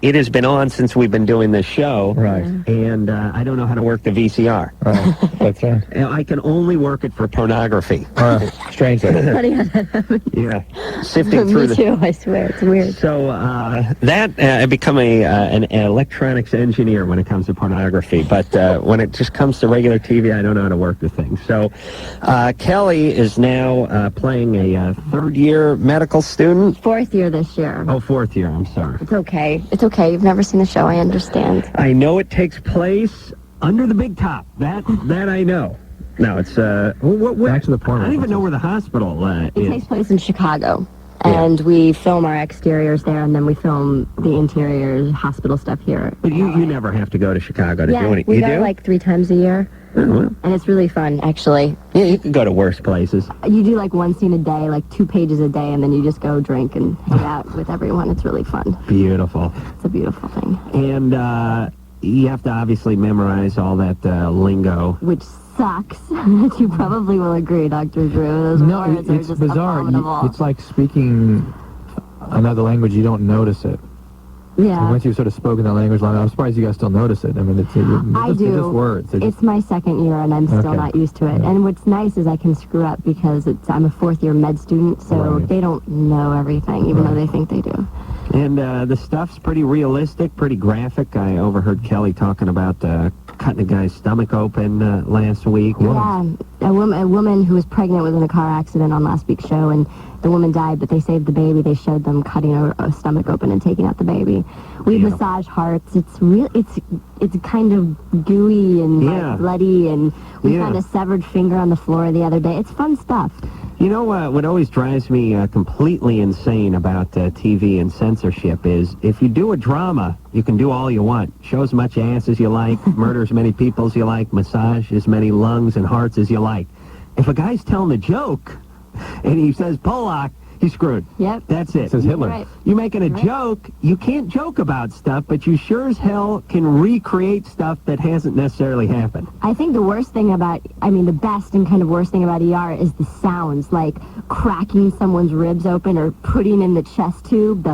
it has been on since we've been doing this show. Right. And I don't know how to work the VCR. Right. That's right. I can only work it for pornography. Strangely. Funny how that happened. Yeah. Sifting through Me too, I swear. It's weird. So I become an electronics engineer when it comes to pornography, but when it just comes to regular TV, I don't know how to work the thing. So Kelly is now playing a third-year medical student. Fourth year this year. Oh, fourth year, I'm sorry. It's okay. It's okay. You've never seen the show. I understand. I know it takes place under the big top. That I know. No, it's Back to the porn I don't even know where the hospital It is. takes place in Chicago. And we film our exteriors there, and then we film the interiors, hospital stuff here. But you never have to go to Chicago to do anything. We You go do? like 3 times a year. Oh, well. And it's really fun, actually. Yeah, you can go to worse places. You do like 1 scene a day, like 2 pages a day, and then you just go drink and hang out with everyone. It's really fun. Beautiful. It's a beautiful thing. And you have to obviously memorize all that lingo. Which sucks. You probably will agree, Dr. Drew. Those words are it's just bizarre. abominable. It's like speaking another language, you don't notice it. Yeah. So once you've sort of spoken that language long, I'm surprised you guys still notice it. I mean, it's I do. They're just words. They're just, It's my second year, and I'm still Okay. not used to it. Yeah. And what's nice is I can screw up because I'm a fourth-year med student, so Right. they don't know everything, even though they think they do. And the stuff's pretty realistic, pretty graphic. I overheard Kelly talking about cutting a guy's stomach open last week. Yeah, a woman who was pregnant was in a car accident on last week's show, and the woman died, but they saved the baby. They showed them cutting a stomach open and taking out the baby. We massage hearts. It's real. It's kind of gooey and like bloody, and we found a severed finger on the floor the other day. It's fun stuff. You know what always drives me completely insane about TV and censorship is if you do a drama, you can do all you want. Show as much ass as you like, murder as many people as you like, massage as many lungs and hearts as you like. If a guy's telling a joke and he says Polak, he's screwed. Yep. That's it. says Hitler. Right. You're making a joke. You can't joke about stuff, but you sure as hell can recreate stuff that hasn't necessarily happened. I think the best and kind of worst thing about ER is the sounds, like cracking someone's ribs open or putting in the chest tube,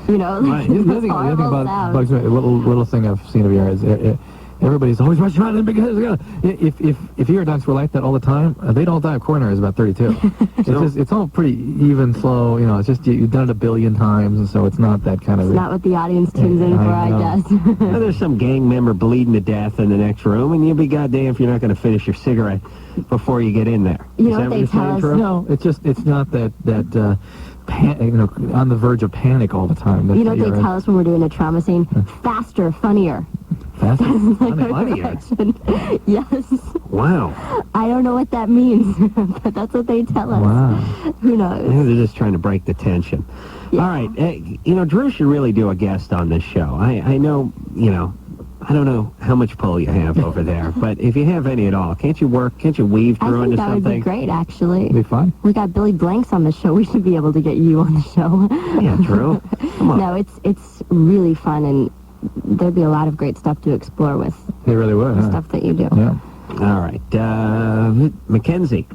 Right. The other thing about bugs me, a little thing I've seen of ER is everybody's always rushing around because if ER docs were like that all the time, they'd all die of coronary. About 32. It's all pretty even, slow. It's just you've done it a billion times, and so it's not that kind of. It's not what the audience tunes in for, I guess. Well, there's some gang member bleeding to death in the next room, and you'll be goddamn if you're not going to finish your cigarette before you get in there. You Is know that what they you're tell saying, us? Drew? No, it's not that on the verge of panic all the time. You know what they tell us when we're doing a trauma scene? Faster, funnier. Faster, Funnier. Yes. Wow. I don't know what that means, but that's what they tell us. Wow. Who knows? Yeah, they're just trying to break the tension. Yeah. All right. Drew should really do a guest on this show. I know, I don't know how much pull you have over there, but if you have any at all, can't you weave I through think into that would something? be great, actually. It'd be fun. We got Billy Blanks on the show. We should be able to get you on the show. Yeah, Drew. Come on. No, it's really fun, and there'd be a lot of great stuff to explore with They really would. the Huh? stuff that you do. Yeah. All right. Mackenzie,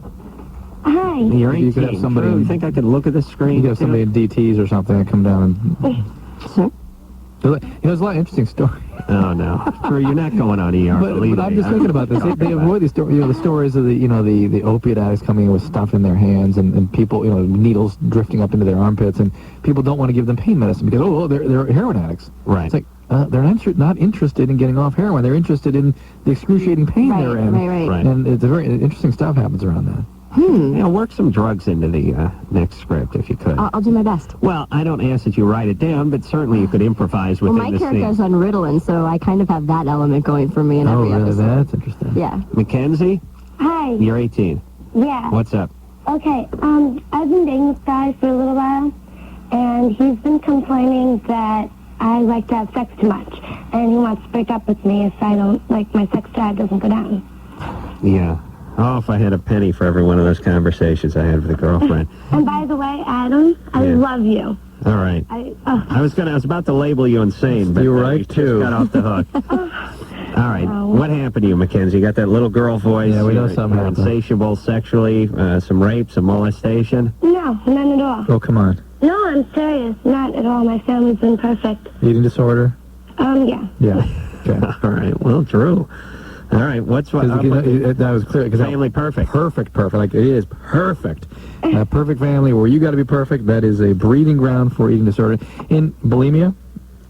Hi. you're 18. You could have somebody- Drew, you think I could look at the screen? You could have somebody in DTs or something that come down and. Sure. There's a lot of interesting stories. Oh, no. Drew, you're not going on ER, believe But I'm me. just thinking about this. They avoid these stories. The stories of the opiate addicts coming in with stuff in their hands and people, needles drifting up into their armpits, and people don't want to give them pain medicine because they're heroin addicts. Right. It's like they're not interested in getting off heroin. They're interested in the excruciating pain they're in. Right. And it's a very interesting stuff happens around that. Work some drugs into the next script if you could. I'll do my best. Well, I don't ask that you write it down, but certainly you could improvise within Well, my the character's scene. on Ritalin, so I kind of have that element going for me in every really? episode. That's interesting. Yeah. Mackenzie, Hi. you're 18. Yeah. What's up? Okay. I've been dating this guy for a little while, and he's been complaining that I like to have sex too much, and he wants to break up with me if I don't, like, my sex drive doesn't go down. Yeah. Oh, if I had a penny for every one of those conversations I had with a girlfriend. And by the way, Adam, I Yeah. love you. All right. I was about to label you insane, but You're right, you just too. got off the hook. All right. What happened to you, Mackenzie? You got that little girl voice. Yeah, we know You're something happened. insatiable sexually, some rape, some molestation. No, none at all. Oh, come on. No, I'm serious. Not at all. My family's been perfect. Eating disorder? Yeah. Yeah. Okay. All right. Well, Drew. All right. What's what? That was clear. Family perfect. Perfect. Like, it is perfect. Perfect family where you got to be perfect. That is a breeding ground for eating disorder. In bulimia?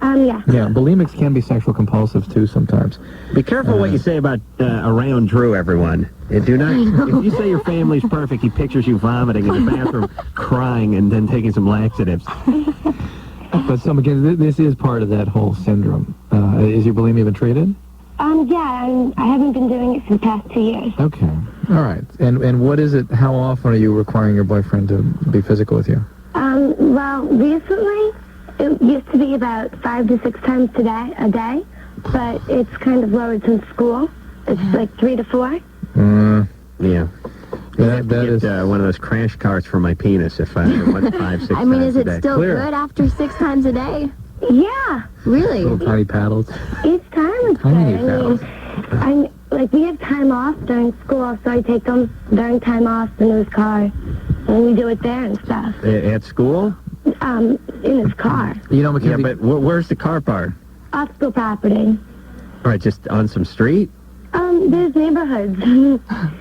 Yeah. Yeah, bulimics can be sexual compulsive, too, sometimes. Be careful what you say about around Drew, everyone. Do not. If you say your family's perfect, he pictures you vomiting in the bathroom, crying, and then taking some laxatives. But again, this is part of that whole syndrome. Is your bulimia been treated? Yeah, I haven't been doing it for the past 2 years. Okay. All right. And what is it, how often are you requiring your boyfriend to be physical with you? Well, recently, it used to be about 5 to 6 times a day, but it's kind of lowered since school. It's like 3 to 4. Yeah. That is one of those crash carts for my penis if I went 5, 6 times a day. I mean, is it still good after 6 times a day? Yeah. Really? Little tiny paddles. Each time it's Tiny good. I mean, like, we have time off during school, so I take them during time off in his car, and we do it there and stuff. At school? In his car. You know, Mackenzie... Yeah, but where's the car park? Off school property. All right, just on some street? There's neighborhoods.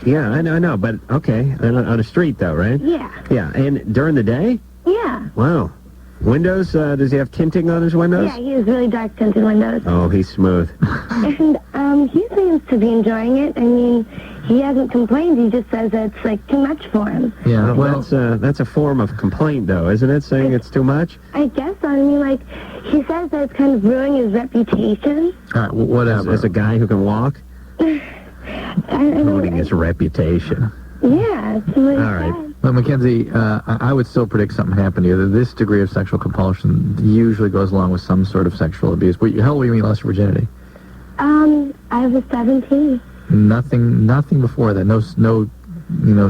Yeah, I know, but okay. On a street, though, right? Yeah. Yeah, and during the day? Yeah. Wow. Windows, does he have tinting on his windows? Yeah, he has really dark tinted windows. Oh, he's smooth. And he seems to be enjoying it. I mean, he hasn't complained. He just says that it's, like, too much for him. Yeah, well... That's a form of complaint, though, isn't it, saying it's too much? I guess so. I mean, like, he says that it's kind of ruining his reputation. All right, whatever. As a guy who can walk? Ruining his reputation. Yeah, it's really All right. sad. Well, Mackenzie, I would still predict something happened to you. This degree of sexual compulsion usually goes along with some sort of sexual abuse. How old were you when you lost your virginity? I was 17. Nothing before that. No.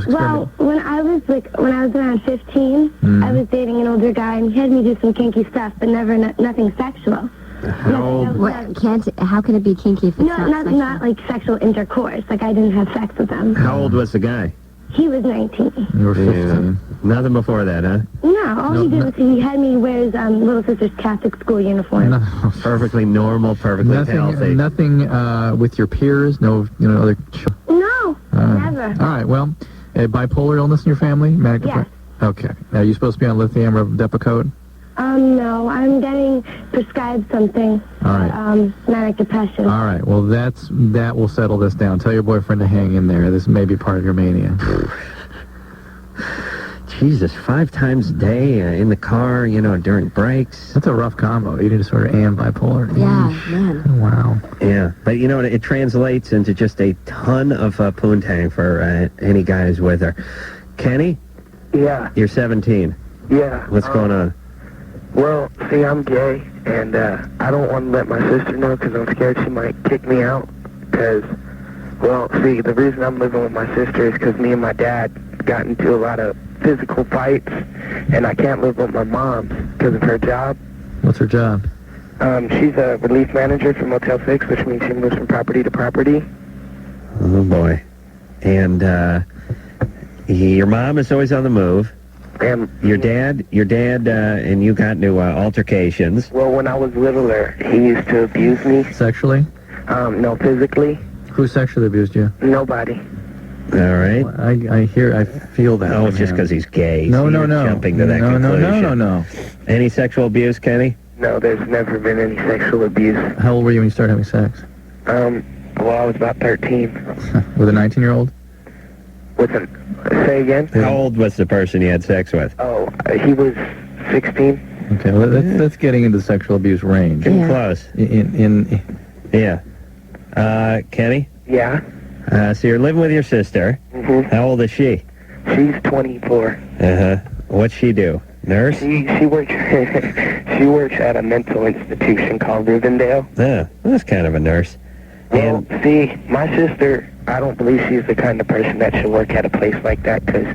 Well, when I was around 15, I was dating an older guy, and he had me do some kinky stuff, but nothing sexual. How can it be kinky if it's not sexual? Not like sexual intercourse. Like, I didn't have sex with him. How old was the guy? He was 19. You were 15. Nothing before that, huh? No, all he did was he had me wear his little sister's Catholic school uniform. No. Perfectly normal, perfectly healthy. Nothing with your peers? No, other... No, never. All right, well, bipolar illness in your family? Manic Yes. Okay. Are you supposed to be on lithium or Depakote? No, I'm getting prescribed something All right. for manic depression. All right, well, that will settle this down. Tell your boyfriend to hang in there. This may be part of your mania. Jesus, 5 times a day in the car, during breaks. That's a rough combo, eating disorder and bipolar. Yeah, man. Wow. Yeah, but it translates into just a ton of poontang for any guy who's with her. Kenny? Yeah. You're 17. Yeah. What's going on? Well, see, I'm gay, and I don't want to let my sister know because I'm scared she might kick me out. Because, well, see, the reason I'm living with my sister is because me and my dad got into a lot of physical fights, and I can't live with my mom because of her job. What's her job? She's a relief manager for Motel 6, which means she moves from property to property. Oh, boy. And your mom is always on the move. And your dad, and you got into altercations. Well, when I was littler, he used to abuse me. Sexually? No, physically. Who sexually abused you? Nobody. All right. I feel that. Oh, it's just because he's gay. No, so no, you're no. Jumping to that conclusion. No. Any sexual abuse, Kenny? No, there's never been any sexual abuse. How old were you when you started having sex? Well, I was about 13. With a 19-year-old? Say again? How old was the person you had sex with? Oh, he was 16. Okay, well, that's getting into the sexual abuse range. Getting close. Yeah. Kenny? Yeah? So you're living with your sister. Mm-hmm. How old is she? She's 24. Uh-huh. What's she do? Nurse? She works she works at a mental institution called Rivendell. Yeah, that's kind of a nurse. Well, see, my sister, I don't believe she's the kind of person that should work at a place like that because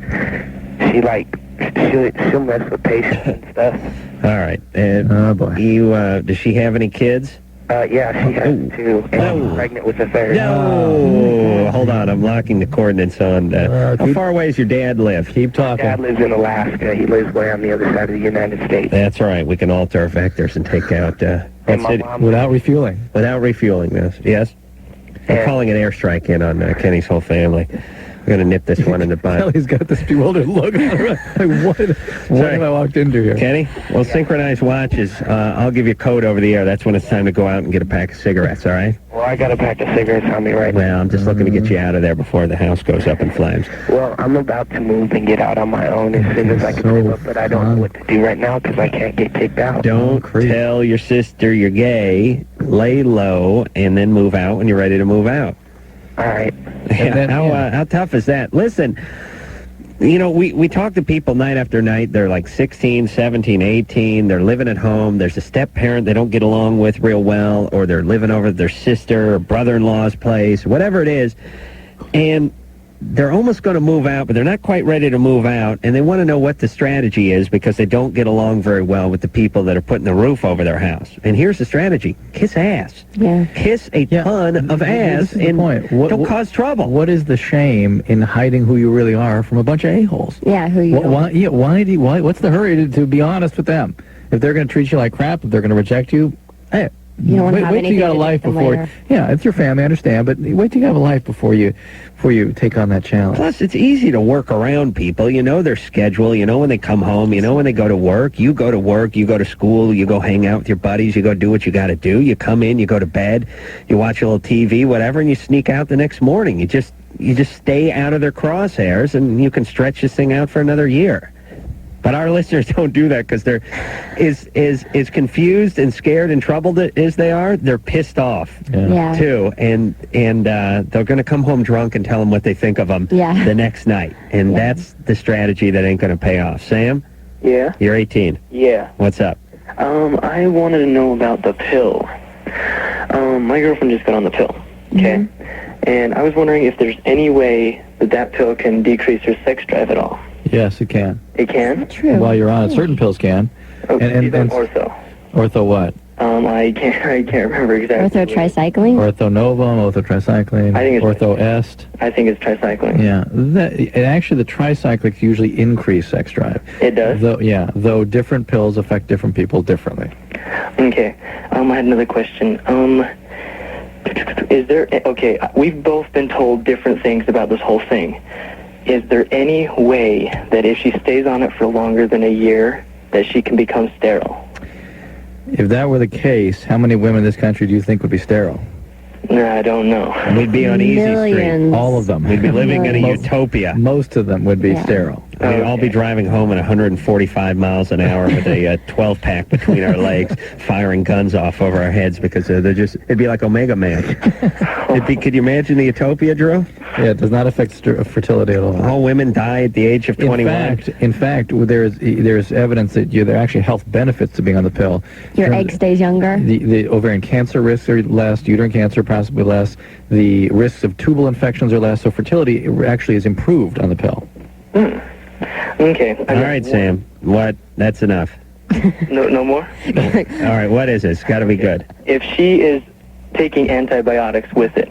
she'll mess with patients and stuff. All right. And oh, boy. Does she have any kids? Yeah, she has two, and she's pregnant with a third. No! Hold on, I'm locking the coordinates on. How far away does your dad live? Keep talking. Dad lives in Alaska. He lives way on the other side of the United States. That's all right. We can alter our vectors and take out... Without refueling. Without refueling, yes. We're calling an airstrike in on Kenny's whole family. We're going to nip this one in the bud. Kelly's got this bewildered look. What have I walked into here? Kenny, we'll synchronize watches. I'll give you a code over the air. That's when it's time to go out and get a pack of cigarettes, all right? Well, I got a pack of cigarettes on me right now. Well, I'm just looking to get you out of there before the house goes up in flames. Well, I'm about to move and get out on my own as soon as I can move up, but I don't know what to do right now because I can't get kicked out. Don't tell your sister you're gay. Lay low and then move out when you're ready to move out. All right. How tough is that? Listen, you know, we talk to people night after night. They're like 16, 17, 18. They're living at home. There's a step-parent they don't get along with real well, or they're living over at their sister or brother-in-law's place, whatever it is. And they're almost going to move out, but they're not quite ready to move out, and they want to know what the strategy is because they don't get along very well with the people that are putting the roof over their house. And here's the strategy. Kiss ass. Yeah. Kiss a ton of ass and don't cause trouble. What is the shame in hiding who you really are from a bunch of a-holes? Yeah, who you what's the hurry to be honest with them? If they're going to treat you like crap, if they're going to reject you, hey, you don't wait till you got a life before. Yeah, it's your family, I understand, but wait till you have a life before you take on that challenge. Plus, it's easy to work around people. You know their schedule. You know when they come home. You know when they go to work. You go to work. You go to school. You go hang out with your buddies. You go do what you got to do. You come in. You go to bed. You watch a little TV, whatever, and you sneak out the next morning. You just stay out of their crosshairs, and you can stretch this thing out for another year. But our listeners don't do that because they're as confused and scared and troubled as they are. They're pissed off too, and they're going to come home drunk and tell them what they think of them the next night, and that's the strategy that ain't going to pay off. Sam? Yeah? You're 18. Yeah. What's up? I wanted to know about the pill. My girlfriend just got on the pill, okay? And I was wondering if there's any way that pill can decrease her sex drive at all. Yes, it can. It can? True. While you're on it, certain pills can. Okay, and ortho. Ortho what? I can't remember exactly. Ortho tricycling? Ortho Novum, ortho tricycling. I think it's Ortho Est. I think it's tricycling. Yeah, actually the tricyclics usually increase sex drive. It does? Though different pills affect different people differently. Okay, I had another question. Is there, okay, we've both been told different things about this whole thing. Is there any way that if she stays on it for longer than a year, that she can become sterile? If that were the case, how many women in this country do you think would be sterile? No, I don't know. We'd be on Easy Street. All of them. We'd be living in a utopia. Most of them would be sterile. We'd all be driving home at 145 miles an hour with a 12-pack between our legs, firing guns off over our heads because it'd be like Omega Man. Could you imagine the utopia, Drew? Yeah, it does not affect fertility at all. All women die at the age of 21. In fact, there's evidence that there are actually health benefits to being on the pill. Your egg stays younger? The ovarian cancer risks are less, uterine cancer possibly less, the risks of tubal infections are less, so fertility actually is improved on the pill. Okay. All right, Sam. What? That's enough. No more? All right, what is it? It's got to be good. If she is taking antibiotics with it,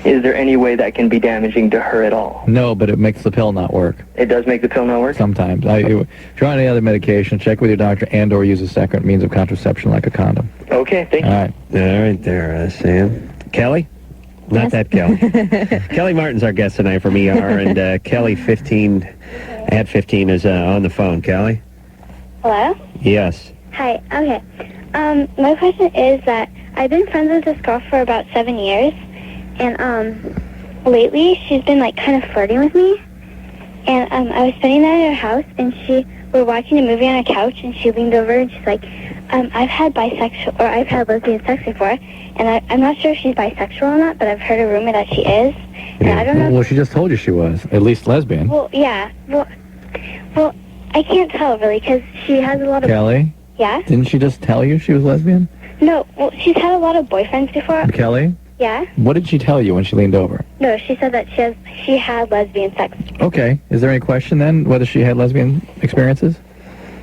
is there any way that can be damaging to her at all? No, but it makes the pill not work. It does make the pill not work? Sometimes. If you're on any other medication, check with your doctor and or use a second means of contraception like a condom. Okay, thank you. All right. All right there, Sam. Kelly? Not that Kelly. Kellie Martin's our guest tonight from ER, and Kelly 15 is on the phone. Kelly? Hello? Yes. Hi, okay. My question is that I've been friends with this girl for about 7 years, and lately she's been like kind of flirting with me, and I was spending the night at her house, and we're watching a movie on a couch, and she leaned over and she's like, I've had lesbian sex before, and I'm not sure if she's bisexual or not, but I've heard a rumor that she is, and I don't know. Well, she just told you she was, at least lesbian. Well, yeah, well, I can't tell really, because she has a lot of... Kelly? Yeah? Didn't she just tell you she was lesbian? No, well, she's had a lot of boyfriends before. Kelly? Yeah? What did she tell you when she leaned over? No, she said that she had lesbian sex. Okay. Is there any question then whether she had lesbian experiences?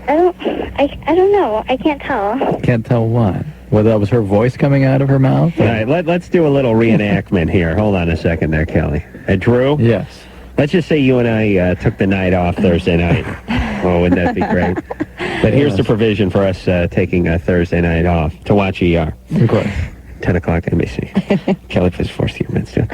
I don't know. I can't tell. Can't tell what? Whether that was her voice coming out of her mouth? All right, let's do a little reenactment here. Hold on a second there, Kelly. Drew? Yes. Let's just say you and I took the night off Thursday night. Oh, wouldn't that be great? But here's the provision for us taking a Thursday night off to watch ER. Of course. 10 o'clock NBC. Kelly plays fourth-year men's too.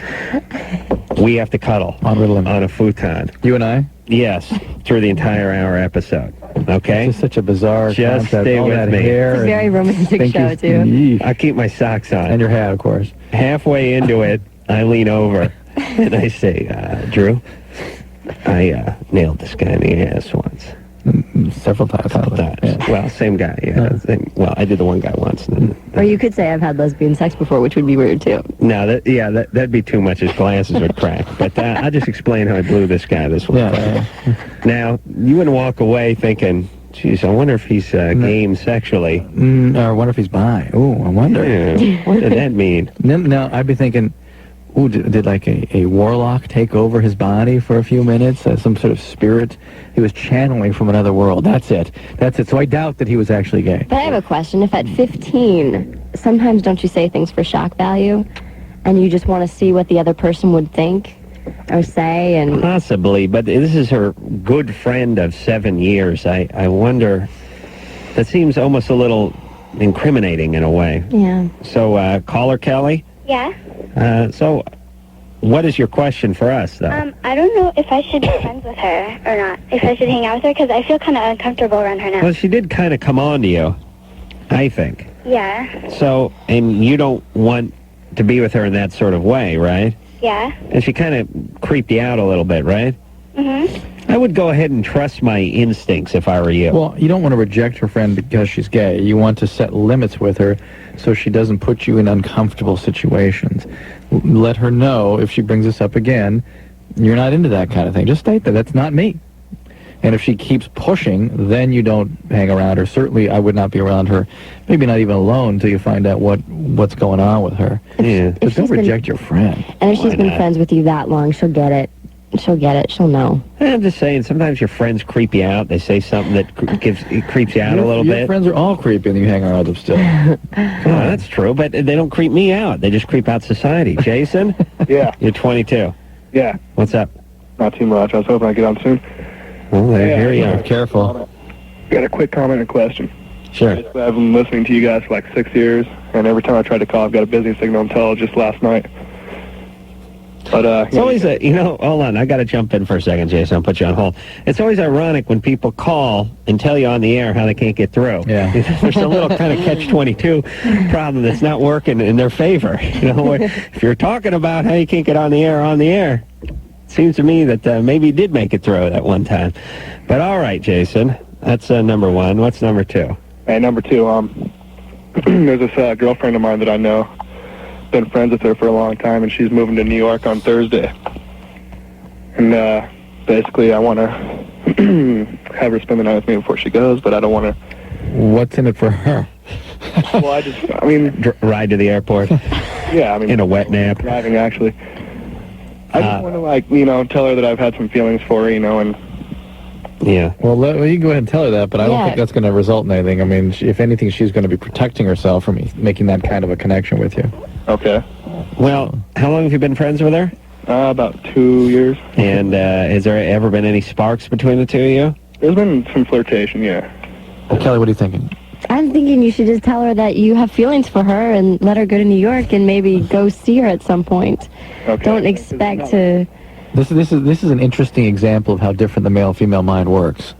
We have to cuddle on a futon. You and I? Yes, through the entire hour episode. Okay? It's just such a bizarre Just concept. stay All with that me. hair It's a very romantic show, too. Yeesh. I'll keep my socks on. And your hat, of course. Halfway into it, I lean over and I say, Drew, I nailed this guy in the ass once. Several times. Yeah. Well, same guy. Yeah. Well, I did the one guy once. Or you could say I've had lesbian sex before, which would be weird, too. No, that'd be too much. His glasses would crack. But I'll just explain how I blew this guy this one. Yeah. Now, you wouldn't walk away thinking, geez, I wonder if he's game sexually. Or I wonder if he's bi. Ooh, I wonder. Yeah. What did that mean? No, I'd be thinking, ooh, did like a warlock take over his body for a few minutes? Some sort of spirit he was channeling from another world. That's it. So I doubt that he was actually gay. But I have a question. If at 15, sometimes don't you say things for shock value, and you just want to see what the other person would think or say? And Possibly, but this is her good friend of 7 years. I wonder, that seems almost a little incriminating in a way. Yeah. So, caller Kelly? Yeah. So, what is your question for us, though? I don't know if I should be friends with her or not. If I should hang out with her, because I feel kind of uncomfortable around her now. Well, she did kind of come on to you, I think. Yeah. So, and you don't want to be with her in that sort of way, right? Yeah. And she kind of creeped you out a little bit, right? Mm-hmm. I would go ahead and trust my instincts if I were you. Well, you don't want to reject her friend because she's gay. You want to set limits with her so she doesn't put you in uncomfortable situations. Let her know if she brings this up again, you're not into that kind of thing. Just state that that's not me. And if she keeps pushing, then you don't hang around her. Certainly, I would not be around her, maybe not even alone, until you find out what's going on with her. Yeah. But don't reject your friend. And if she's been not? friends with you that long, she'll get it. She'll know. I'm just saying, sometimes your friends creep you out. They say something that creeps you out a little Your bit. friends are all creepy and you hang around with them still. Oh, that's true, but they don't creep me out. They just creep out society. Jason? Yeah, You're 22. yeah, What's up? not too much. I was hoping I'd get on soon. Well, here you Yeah, are. careful. Got a quick comment and question. Sure. Basically, I've been listening to you guys for like 6 years, and every time I try to call, I've got a busy signal until just last night. But, It's always hold on, I got to jump in for a second, Jason. I'll put you on hold. It's always ironic when people call and tell you on the air how they can't get through. Yeah. There's a little kind of catch-22 problem that's not working in their favor. You know, if you're talking about how you can't get on the air, it seems to me that maybe you did make it through that one time. But all right, Jason, that's number one. What's number two? Hey, number two, there's this girlfriend of mine that I know. Been friends with her for a long time, and she's moving to New York on Thursday. And basically, I want to have her spend the night with me before she goes, but I don't want to. What's in it for her? Well, I mean, Ride to the airport yeah, I mean, in a wet nap. driving actually. I just want to tell her that I've had some feelings for her, and. Yeah. Well, you can go ahead and tell her that, but I don't Yeah. think that's going to result in anything. I mean, if anything, she's going to be protecting herself from making that kind of a connection with you. Okay. Well, how long have you been friends with her? About 2 years. And has there ever been any sparks between the two of you? There's been some flirtation, yeah. Well, Kelly, what are you thinking? I'm thinking you should just tell her that you have feelings for her and let her go to New York and maybe go see her at some point. Okay. Don't expect to... This is an interesting example of how different the male-female mind works.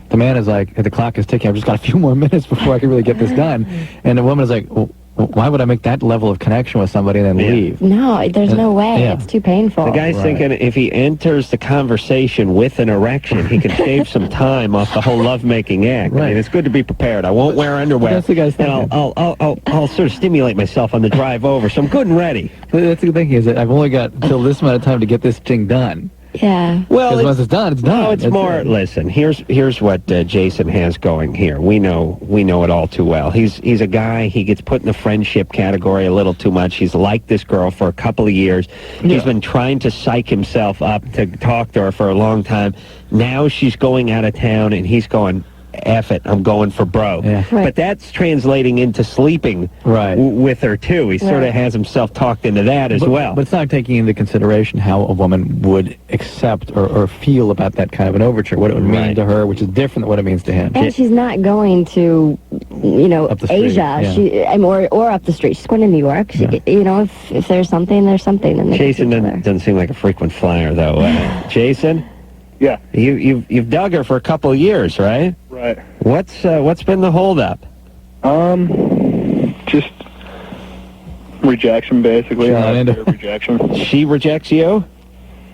The man is like, the clock is ticking, I've just got a few more minutes before I can really get this done. And the woman is like, well, why would I make that level of connection with somebody and then leave? No, there's no way. Yeah. It's too painful. The guy's thinking if he enters the conversation with an erection, he can save some time off the whole lovemaking act. I Right. mean, it's good to be prepared. I won't wear underwear. That's the guy's and thinking. I'll sort of stimulate myself on the drive over, so I'm good and ready. But that's the thing is that I've only got until this amount of time to get this thing done. Yeah. Well, Because once it's done, it's done. No, it's more. Listen, here's what Jason has going here. We know it all too well. He's a guy. He gets put in the friendship category a little too much. He's liked this girl for a couple of years. He's been trying to psych himself up to talk to her for a long time. Now she's going out of town, and he's going, F it, I'm going for bro. Yeah. Right. But that's translating into sleeping with her, too. He sort of has himself talked into that as well. But it's not taking into consideration how a woman would accept or feel about that kind of an overture, what it would mean to her, which is different than what it means to him. And she's not going to, Up the street, Asia, or up the street. She's going to New York. She, if there's something, there's something. And Jason doesn't seem like a frequent flyer, though. Jason? Yeah. You've dug her for a couple of years, right? Right. What's been the holdup? Just rejection, basically. Not into rejection. She rejects you?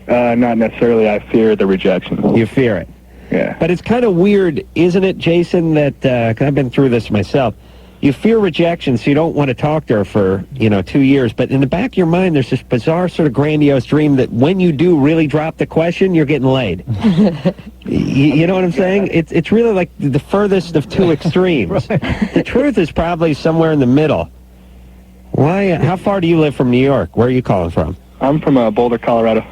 Not necessarily. I fear the rejection. You fear it. Yeah. But it's kind of weird, isn't it, Jason, that 'cause I've been through this myself. You fear rejection, so you don't want to talk to her for, 2 years. But in the back of your mind, there's this bizarre sort of grandiose dream that when you do really drop the question, you're getting laid. you know what I'm saying? It's really like the furthest of two extremes. The truth is probably somewhere in the middle. Why? How far do you live from New York? Where are you calling from? I'm from Boulder, Colorado.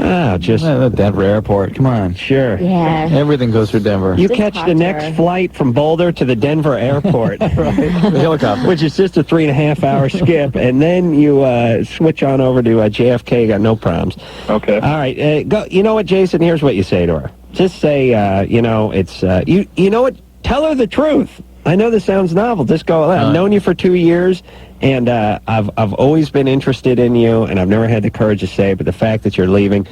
Oh, just... the Denver airport, come on. Sure. Yeah. Everything goes through Denver. You Just catch talk the to next her. flight from Boulder to the Denver airport. The helicopter. Which is just a 3.5-hour skip, and then you switch on over to JFK. Got no problems. Okay. All right, go. You know what, Jason? Here's what you say to her. Just say, it's you know what? Tell her the truth. I know this sounds novel. Just go. I've known you for 2 years, and I've always been interested in you, and I've never had the courage to say it, but the fact that you're leaving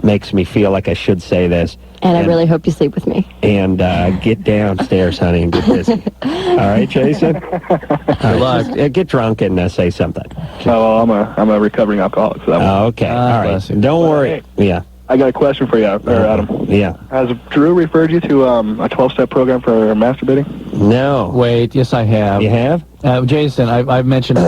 makes me feel like I should say this. And I really hope you sleep with me. And get downstairs, honey, and get busy. All right, Jason? Good luck. Get drunk and say something. Oh, well, I'm a recovering alcoholic, so that Oh, okay. All right. bless you. Don't worry. Yeah. I got a question for you, Adam. Yeah. Has Drew referred you to a 12-step program for masturbating? No. Wait, yes, I have. You have? Jason, I've mentioned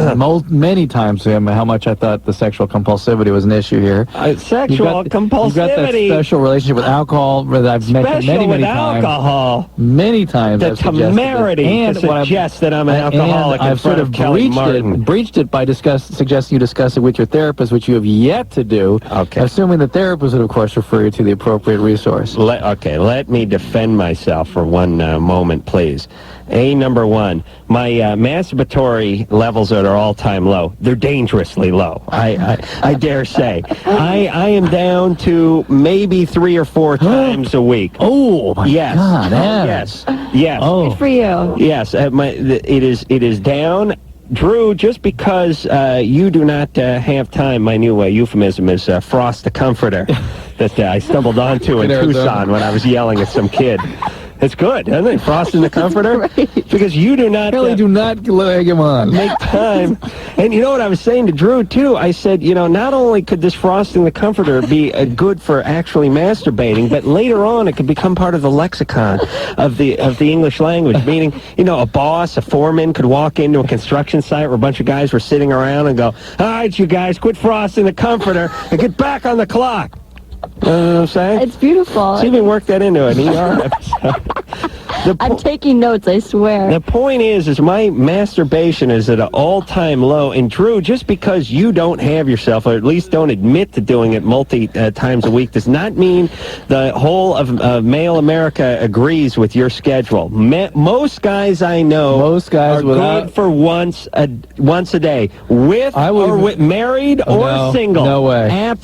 many times to him how much I thought the sexual compulsivity was an issue here. Sexual compulsivity. You've got that special relationship with alcohol that I've mentioned many times. Alcohol. Many times The I've suggested temerity this. to suggest that I'm an alcoholic and in I've sort front of Kellie Martin. breached it by suggesting you discuss it with your therapist, which you have yet to do, Okay. assuming the therapist would, of course, refer you to the appropriate resource. Let me defend myself for one moment, please. Number one, my masturbatory levels are at all-time low. They're dangerously low, I dare say. I am down to maybe 3 or 4 times a week. Oh, my Yes. God, Adam. Yes. Oh. Good for you. Yes, it is down. Drew, just because you do not have time, my new euphemism is Frost the Comforter that I stumbled onto in Tucson when I was yelling at some kid. It's good, isn't it? Frosting the Comforter? Right. Because you do not... Really do not leg him on. Make time. And you know what I was saying to Drew, too? I said, not only could this Frosting the Comforter be good for actually masturbating, but later on it could become part of the lexicon of the English language, meaning, a boss, a foreman could walk into a construction site where a bunch of guys were sitting around and go, all right, you guys, quit frosting the comforter and get back on the clock. You know what I'm saying? It's beautiful. See if you can work that into an ER episode. I'm taking notes, I swear. The point is my masturbation is at an all-time low. And Drew, just because you don't have yourself, or at least don't admit to doing it times a week, does not mean the whole of male America agrees with your schedule. Most guys I know are good for once a day, married or single. No way.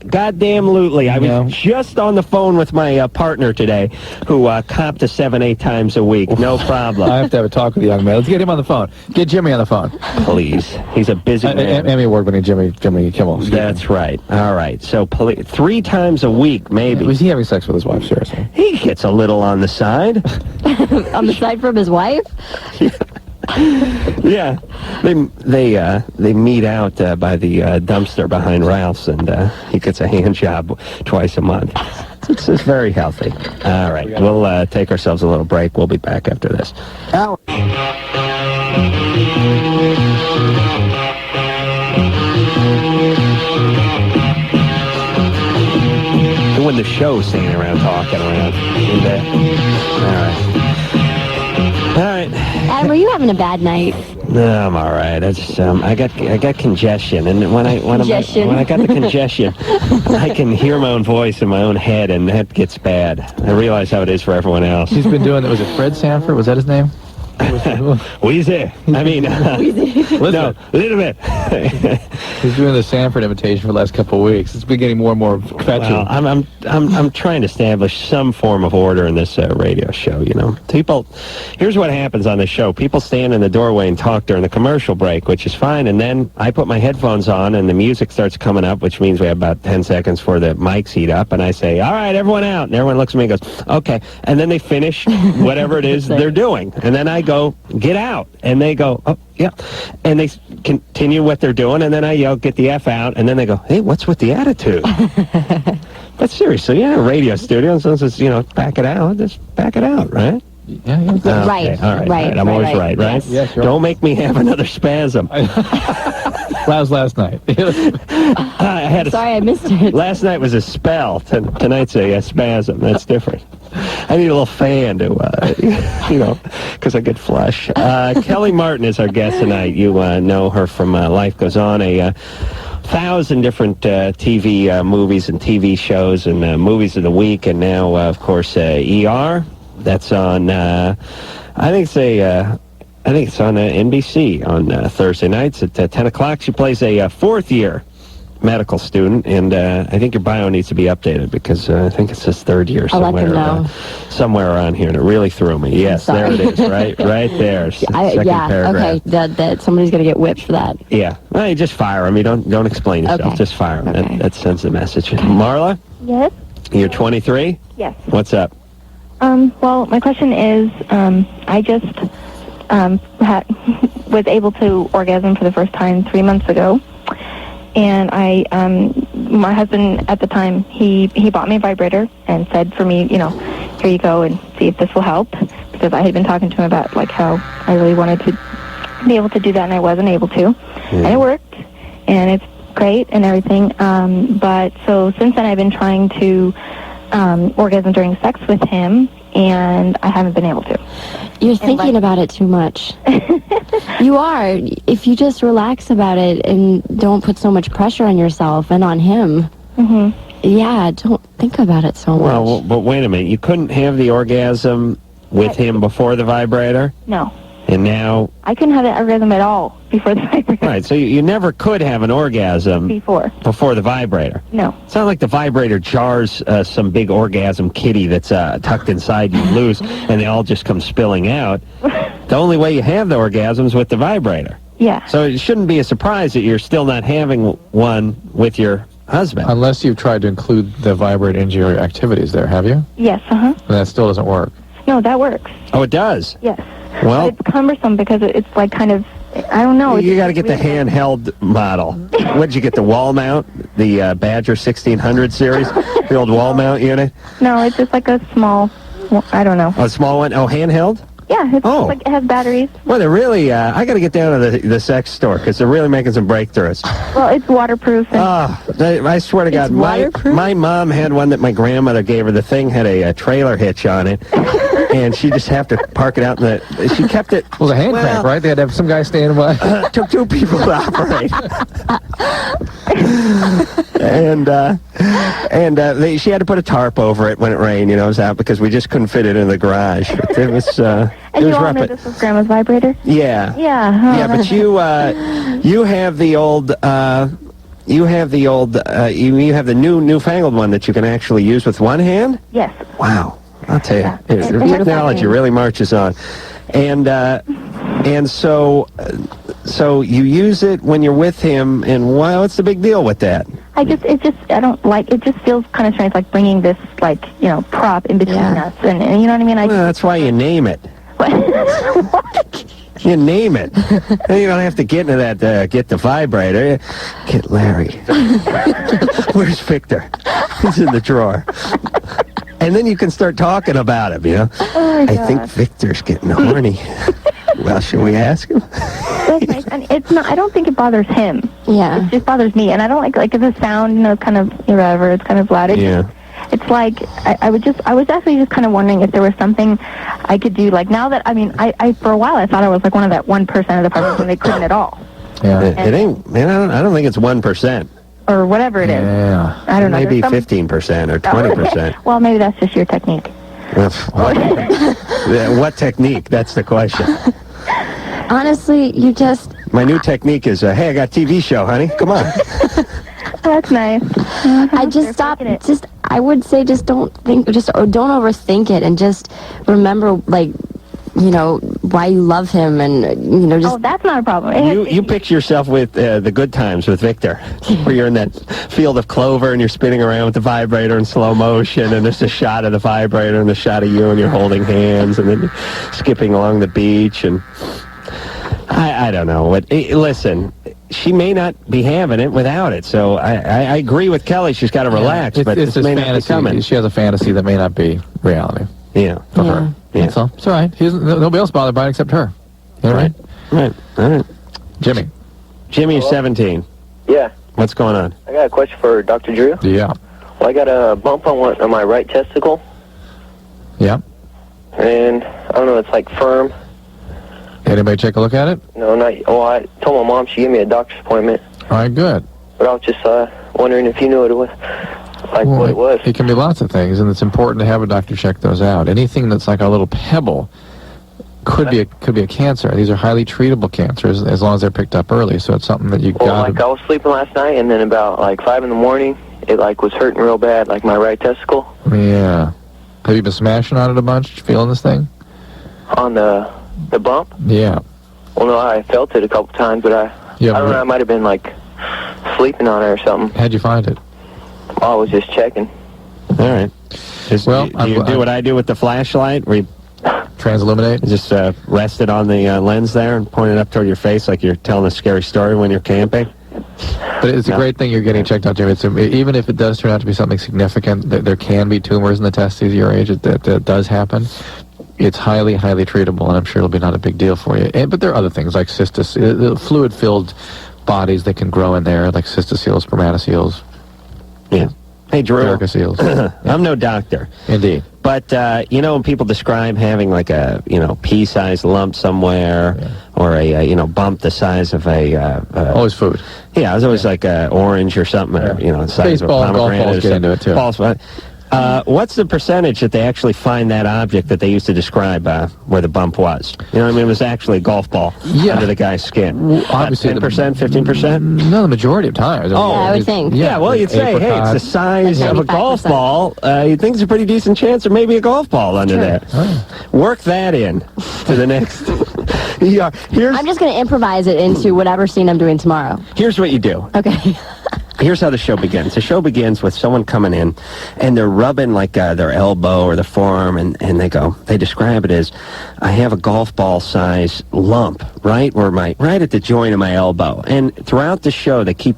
Goddamn-lutely. I was just on the phone with my partner today, who copped to 7-8 times a week. No problem. I have to have a talk with the young man. Let's get him on the phone. Get Jimmy on the phone. Please. He's a busy man. Emmy Award-winning Jimmy Kimmel. That's right. All right. So 3 times a week, maybe. Was he having sex with his wife, seriously? He gets a little on the side. On the side from his wife? Yeah. They meet out by the dumpster behind Ralph's, and he gets a hand job twice a month. It's very healthy. All right. We'll take ourselves a little break. We'll be back after this. When the show's sitting around talking around. All right. Adam, are you having a bad night? No, I'm all right. I got congestion, and when I got the congestion, I can hear my own voice in my own head, and that gets bad. I realize how it is for everyone else. He's been doing. Was it Fred Sanford? Was that his name? Wheezy. I mean, no, a little bit. He's doing the Sanford imitation for the last couple of weeks. It's been getting more and more fetching. Well, I'm trying to establish some form of order in this radio show. You know, here's what happens on the show. People stand in the doorway and talk during the commercial break, which is fine. And then I put my headphones on, and the music starts coming up, which means we have about 10 seconds for the mics heat up. And I say, "All right, everyone out." And everyone looks at me and goes, "Okay." And then they finish whatever it is they're doing, and then I go, "Get out," and they go, "Oh, yeah," and they continue what they're doing, and then I yell, "Get the F out," and then they go, "Hey, what's with the attitude?" But seriously, yeah, radio studio, so it's, back it out, just back it out, right? Yeah. Right, all right. I'm always right? Yes. Yeah, sure. Don't make me have another spasm. That was last night. Sorry, I missed it. Last night was a spell. Tonight's a spasm. That's different. I need a little fan to, because I get flush. Kellie Martin is our guest tonight. You know her from Life Goes On, a 1,000 different TV movies and TV shows and movies of the week, and now, of course, ER. That's on. I think it's on NBC on Thursday nights at 10 o'clock. She plays a fourth-year medical student, and I think your bio needs to be updated because I think it says third year I'll let them know. Somewhere around here, and it really threw me. Yes, there it is, right there. Second paragraph. Okay, that somebody's going to get whipped for that. Yeah, well, you just fire him. You don't explain yourself. Okay. Just fire him. Okay. That sends the message. Marla, Yes? you're 23? Yes. What's up? Well, my question is, I just was able to orgasm for the first time 3 months ago. And my husband at the time, he bought me a vibrator and said for me, here you go and see if this will help. Because I had been talking to him about, how I really wanted to be able to do that and I wasn't able to. And it worked. And it's great and everything. But so since then I've been trying to orgasm during sex with him, and I haven't been able to. You're thinking about it too much. You are. If you just relax about it and don't put so much pressure on yourself and on him, yeah, don't think about it so much. Well, but wait a minute. You couldn't have the orgasm with him before the vibrator? No. And now... I couldn't have an orgasm at all before the vibrator. Right, so you never could have an orgasm... Before the vibrator. No. It's not like the vibrator jars some big orgasm kitty that's tucked inside you loose, and they all just come spilling out. The only way you have the orgasm is with the vibrator. Yeah. So it shouldn't be a surprise that you're still not having one with your husband. Unless you've tried to include the vibrator into your activities there, have you? Yes, And that still doesn't work. No, that works. Oh, it does? Yes. Well, But it's cumbersome because it's kind of, I don't know. You got to get the handheld model. What'd you get, the wall mount? The Badger 1600 series? The old wall mount unit? No, it's just like a small, I don't know. Oh, a small one? Oh, handheld? Yeah, it's it has batteries. Well, they're really, I got to get down to the sex store because they're really making some breakthroughs. Well, it's waterproof. I swear to God, my mom had one that my grandmother gave her. The thing had a trailer hitch on it. And she just have to park it out in she kept it... It was a hand crank, right? They had to have some guy standing by. Took two people to operate. She had to put a tarp over it when it rained, it was out because we just couldn't fit it in the garage. But it was... and you all know this was Grandma's vibrator? Yeah. Yeah. Yeah, but you have the old... you have the newfangled one that you can actually use with one hand? Yes. Wow. I'll tell you, the technology really marches on, and so you use it when you're with him, and what's the big deal with that? I don't like, it just feels kind of strange, like bringing this, prop in between us, and you know what I mean? Well, that's why you name it. What? You name it. Then you don't have to get into that, get the vibrator. Get Larry. Where's Victor? He's in the drawer. And then you can start talking about him, Oh my I think Victor's getting horny. Well, should we ask him? That's nice. And it's not, I don't think it bothers him. Yeah. It just bothers me. And I don't like the sound, it's kind of, whatever, it's kind of loud. Yeah. it's like I was actually just kind of wondering if there was something I could do. Like now that I for a while I thought I was like one of that 1% of the population they couldn't at all. Yeah. It ain't. Man, I don't think it's 1%. Or whatever it is. Yeah. I don't know. Maybe 15% or 20%. Well, maybe that's just your technique. What technique? That's the question. Honestly, you just... My new technique is, hey, I got a TV show, honey. Come on. That's nice. I just stop. I would say just don't overthink it, and just remember, like, you know, why you love him, and, you know, just... Oh, that's not a problem. You picture yourself with the Good Times with Victor, where you're in that field of clover and you're spinning around with the vibrator in slow motion, and there's a shot of the vibrator and a shot of you and you're holding hands, and then you're skipping along the beach, and I don't know. Listen, she may not be having it without it, so I agree with Kelly. She's got to relax, but this may not be coming. She has a fantasy that may not be reality. Yeah. For her. Yeah. That's all. It's all right. Nobody else bothered by it except her. All right. Right. All right. Jimmy. Jimmy's 17. Yeah. What's going on? I got a question for Dr. Drew. Yeah. Well, I got a bump on my right testicle. Yeah. And I don't know, it's like firm. Anybody take a look at it? No, not. Oh, I told my mom she gave me a doctor's appointment. All right, good. But I was just wondering if you knew what it was. What it was. It can be lots of things, and it's important to have a doctor check those out. Anything that's like a little pebble could be a cancer. These are highly treatable cancers as long as they're picked up early. So it's something that you got. Like I was sleeping last night, and then about like 5 in the morning, it like was hurting real bad, like my right testicle. Yeah. Have you been smashing on it a bunch? Feeling this thing? On the bump? Yeah. Well, no, I felt it a couple times, but I don't know. I might have been like sleeping on it or something. How'd you find it? I was just checking. All right. Do you do what I do with the flashlight, where you transilluminate? Just rest it on the lens there and point it up toward your face like you're telling a scary story when you're camping? But it's a great thing you're getting checked out, Jimmy. Even if it does turn out to be something significant, there can be tumors in the testes at your age. That does happen. It's highly, highly treatable, and I'm sure it'll be not a big deal for you. But there are other things like fluid-filled bodies that can grow in there, like cystoceles, spermatoceles. Yeah. Hey, Drew. I'm no doctor. Indeed. But, when people describe having like a, pea-sized lump somewhere, or a, bump the size of a... always food. Yeah, it was always like an orange or something, or, the size Baseball of a pomegranate. Golf balls get into it, too. What's the percentage that they actually find that object that they used to describe where the bump was? You know what I mean? It was actually a golf ball under the guy's skin. Well, obviously 10%, 15%? No, the majority of times. Oh, I would think. Yeah, well, you'd say, hey, it's the size of a golf ball. You'd think there's a pretty decent chance there may be a golf ball under there. Oh. Work that in to the next... I'm just going to improvise it into whatever scene I'm doing tomorrow. Here's what you do. Okay. Here's how the show begins. The show begins with someone coming in, and they're rubbing like their elbow or the forearm, and they describe it as, I have a golf ball size lump right at the joint of my elbow. And throughout the show, they keep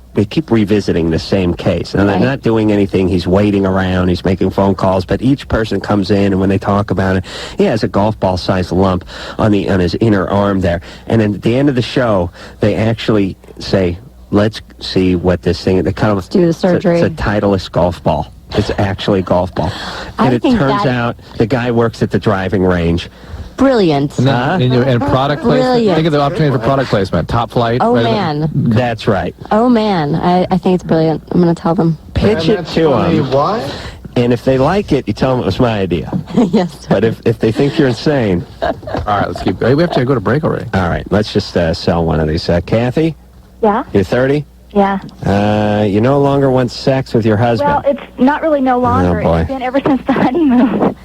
revisiting the same case. And they're not doing anything. He's waiting around. He's making phone calls. But each person comes in, and when they talk about it, he has a golf ball size lump on his inner arm there. And then at the end of the show, they actually say, let's see what this thing... Let's do the surgery. It's a Titleist golf ball. It's actually a golf ball. And it turns out the guy works at the driving range. Brilliant. And product placement. Think of the opportunity for product placement. Top flight. Oh, man. That's right. Oh, man. I think it's brilliant. I'm going to tell them. Pitch it to them. What? And if they like it, you tell them it was my idea. Yes. But if they think you're insane... All right, let's keep going. We have to go to break already. All right, let's just sell one of these. Kathy? Yeah? You're 30? Yeah. You no longer want sex with your husband. Well, it's not really no longer. Oh, boy. It's been ever since the honeymoon.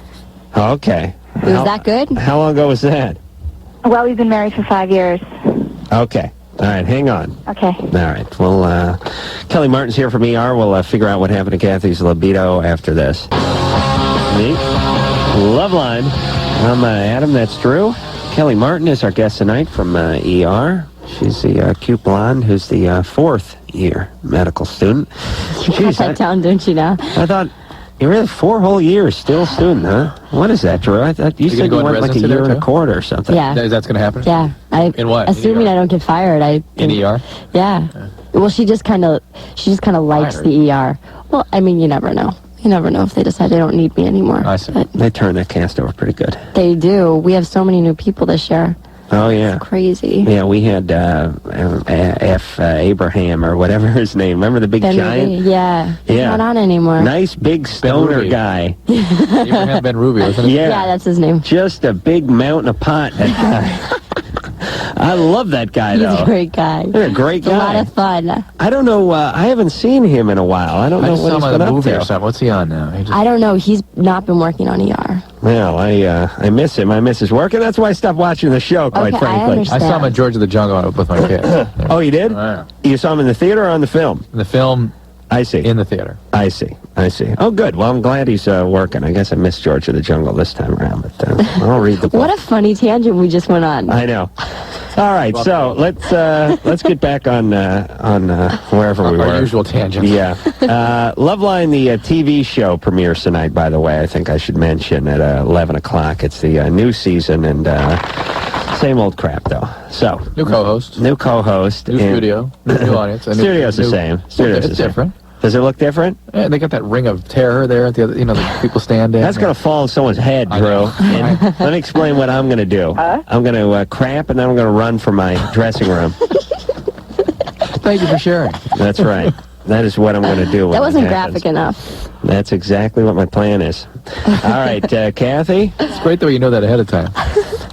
Okay. Was that good? How long ago was that? Well, we've been married for 5 years. Okay. All right, hang on. Okay. All right. Well, Kellie Martin's here from ER. We'll figure out what happened to Kathy's libido after this. Me? Loveline. I'm Adam. That's Drew. Kellie Martin is our guest tonight from ER. She's the cute blonde who's the fourth-year medical student. You got that down, don't you now? I thought, you're really 4 whole years still a student, huh? What is that, Drew? I thought you said you went like a year and a quarter or something. Yeah. That's going to happen? Yeah. In what? Assuming I don't get fired. In ER? Yeah. Well, she just kind of likes the ER. Well, I mean, you never know. You never know if they decide they don't need me anymore. I see. But They turn that cast over pretty good. they do. We have so many new people this year. Oh, yeah. It's crazy. Yeah, we had Abraham or whatever his name. Remember the big Ben giant? Ruby, yeah. He's Yeah. not on anymore. Nice big stoner Ruby. guy. Abraham Ben Ruby, wasn't it? Yeah, that's his name. Just a big mountain of pot, that guy. I love that guy, He's though. a great guy. He's a great It's a lot guy. of fun. I don't know, I haven't seen him in a while. I don't I know just what saw he's him been on a up movie or to. something. What's he on now? He just... I don't know. He's not been working on ER. Well, I miss him. I miss his work, and that's why I stopped watching the show, quite Okay, I frankly. understand. I saw him in George of the Jungle with my kids. Oh, you did? Yeah. You saw him in the theater or on the film? In the film, I see. in the theater. I see. Oh, good. Well, I'm glad he's working. I guess I missed George of the Jungle this time around, but I'll read the book. What a funny tangent we just went on. I know. All right, so let's get back on wherever we were. Our usual tangent. Yeah. Loveline, the TV show, premieres tonight, by the way. I think I should mention at 11 o'clock. It's the new season, and same old crap, though. So New co-host. New co-host. New studio. New audience. Studio's the same. Studio's It's the same. different. Does it look different? Yeah, they got that ring of terror there at the other, the people stand in. That's going to fall on someone's head, I Drew. know. And let me explain what I'm going to do. I'm going to crap, and then I'm going to run for my dressing room. Thank you for sharing. That's right. That is what I'm going to do. That wasn't happens. graphic enough. That's exactly what my plan is. All right, Kathy. It's great that you know that ahead of time.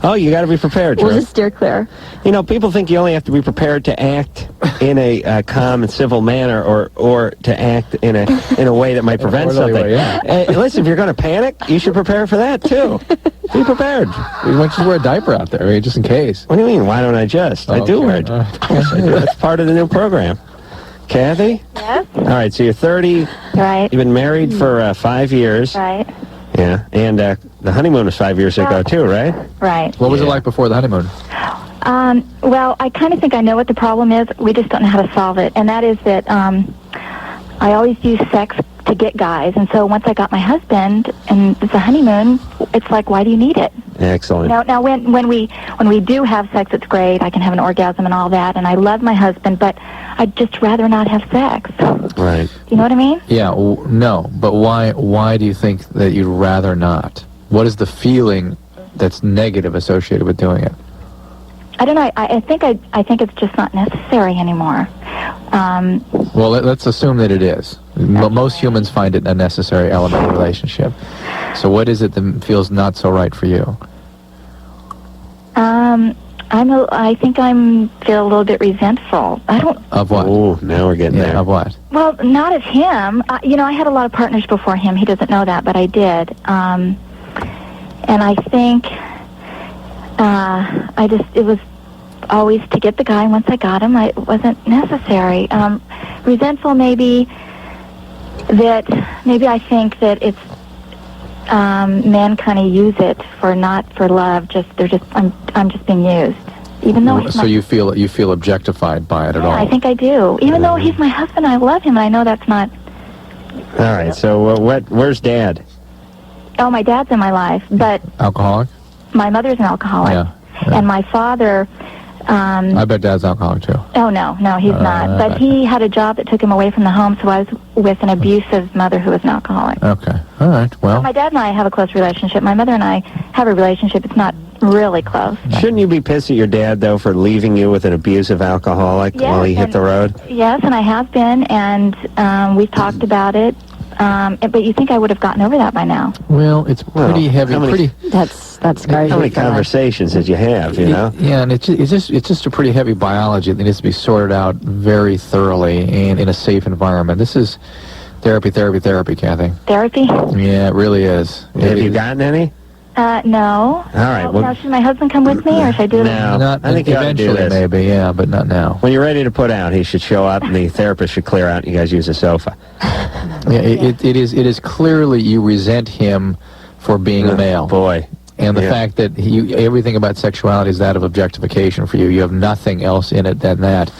Oh, you got to be prepared, Drew. We'll just steer clear. You know, people think you only have to be prepared to act in a calm and civil manner, or to act in a way that might prevent orderly something. way, yeah. Listen, if you're going to panic, you should prepare for that too. Be prepared. Why don't you just wear a diaper out there, right, just in case? What do you mean? Why don't I just? I do okay. wear it. Of course I do. That's part of the new program. Kathy? Yes. All right, so you're 30. Right. You've been married for 5 years. Right. Yeah, and the honeymoon was 5 years ago too, right? Right. What was it Yeah. like before the honeymoon? Well, I kind of think I know what the problem is. We just don't know how to solve it. And that is that I always use sex to get guys. And so once I got my husband and it's a honeymoon, it's like, why do you need it? Excellent. Now when we do have sex, it's great. I can have an orgasm and all that. And I love my husband, but I'd just rather not have sex. Right. Do you know what I mean? Yeah, no, but why do you think that you'd rather not? What is the feeling that's negative associated with doing it? I don't know. I think it's just not necessary anymore. Well, let's assume that it is. Most humans find it a necessary element of a relationship. So what is it that feels not so right for you? I think feel a little bit resentful. I don't. Of what? Oh, now we're getting there. Of what? Well, not of him. I had a lot of partners before him. He doesn't know that, but I did. And I think it was always to get the guy. Once I got him, it wasn't necessary. Resentful, maybe I think that it's men kind of use it not for love. I'm just being used. Even though So you feel objectified by it at all? I think I do. Even though he's my husband, I love him, and I know that's not. All right. So where's Dad? Oh, my dad's in my life, but Alcoholic? my mother's an alcoholic, Yeah. and my father. I bet Dad's alcoholic too. Oh no, he's not. But he had a job that took him away from the home, so I was with an abusive mother who was an alcoholic. Okay. All right. Well. My dad and I have a close relationship. My mother and I have a relationship. It's not really close. Shouldn't you be pissed at your dad, though, for leaving you with an abusive alcoholic while he hit the road? Yes, and I have been, and we've talked about it. But you think I would have gotten over that by now? Well, it's pretty heavy. That's great. How many conversations did you have, you know? Yeah, and it's just a pretty heavy biology that needs to be sorted out very thoroughly and in a safe environment. This is therapy, Kathy. Therapy? Yeah, it really is. Have you gotten any? No. All right. Well, now, should my husband come with me, or should I do it? No. I think you ought to do eventually, this. maybe, yeah, but not now. When you're ready to put out, he should show up, and the therapist should clear out, and you guys use a sofa. Yeah, it is clearly you resent him for being a male. Boy. And the fact that everything about sexuality is that of objectification for you. You have nothing else in it than that.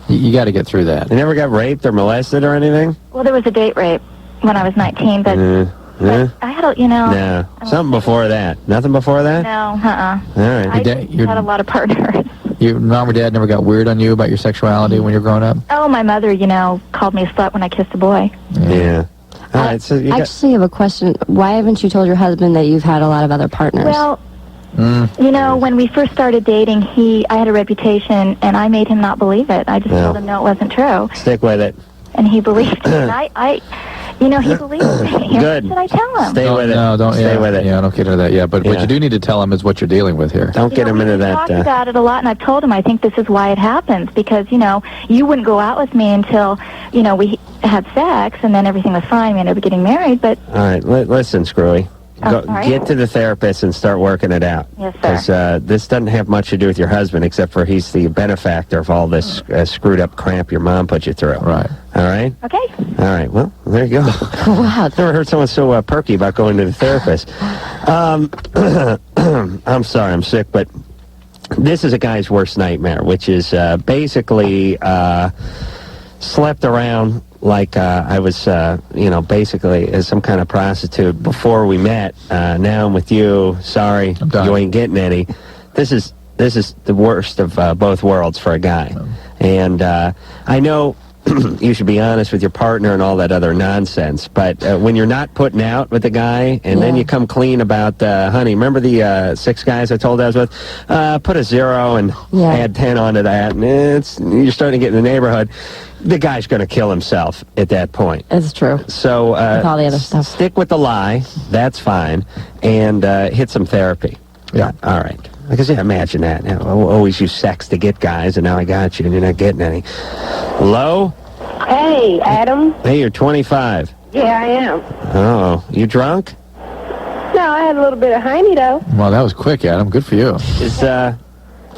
You got to get through that. You never got raped or molested or anything? Well, there was a date rape when I was 19, but I had No. Something before that. Nothing before that? No, All right. I just had a lot of partners. Your mom or dad never got weird on you about your sexuality when you were growing up? Oh, my mother, called me a slut when I kissed a boy. Yeah. All right, so I actually have a question. Why haven't you told your husband that you've had a lot of other partners? Well, you know, when we first started dating, I had a reputation, and I made him not believe it. I just told him no, it wasn't true. Stick with it. And he believed it. And he believed me. Good. What should I tell him? Stay with it. No, don't. Stay with it. Yeah, don't get into that. Yeah, but what you do need to tell him is what you're dealing with here. Don't get him into that. We talked about it a lot, and I've told him I think this is why it happens, because, you wouldn't go out with me until, we had sex, and then everything was fine. We ended up getting married, but... All right, listen, Screwy. Get to the therapist and start working it out. Yes, sir. Because this doesn't have much to do with your husband, except for he's the benefactor of all this screwed up crap your mom put you through. Right. All right? Okay. All right, well, there you go. Wow. Never heard someone so perky about going to the therapist. I'm sorry, I'm sick, but this is a guy's worst nightmare, which is basically slept around like I was, basically as some kind of prostitute before we met. Now I'm with you. Sorry, you ain't getting any. This is the worst of both worlds for a guy. And I know you should be honest with your partner and all that other nonsense, but when you're not putting out with the guy and then you come clean about, honey, remember the 6 guys I told I was with? Put a 0 and add 10 onto that, and you're starting to get in the neighborhood. The guy's going to kill himself at that point. It's true. So with all the other stuff. Stick with the lie. That's fine. And hit some therapy. Yeah. All right. Because, imagine that. I always use sex to get guys, and now I got you, and you're not getting any. Hello? Hey, Adam. Hey, you're 25. Yeah, I am. Oh, you drunk? No, I had a little bit of hiney, though. Well, that was quick, Adam. Good for you. Is that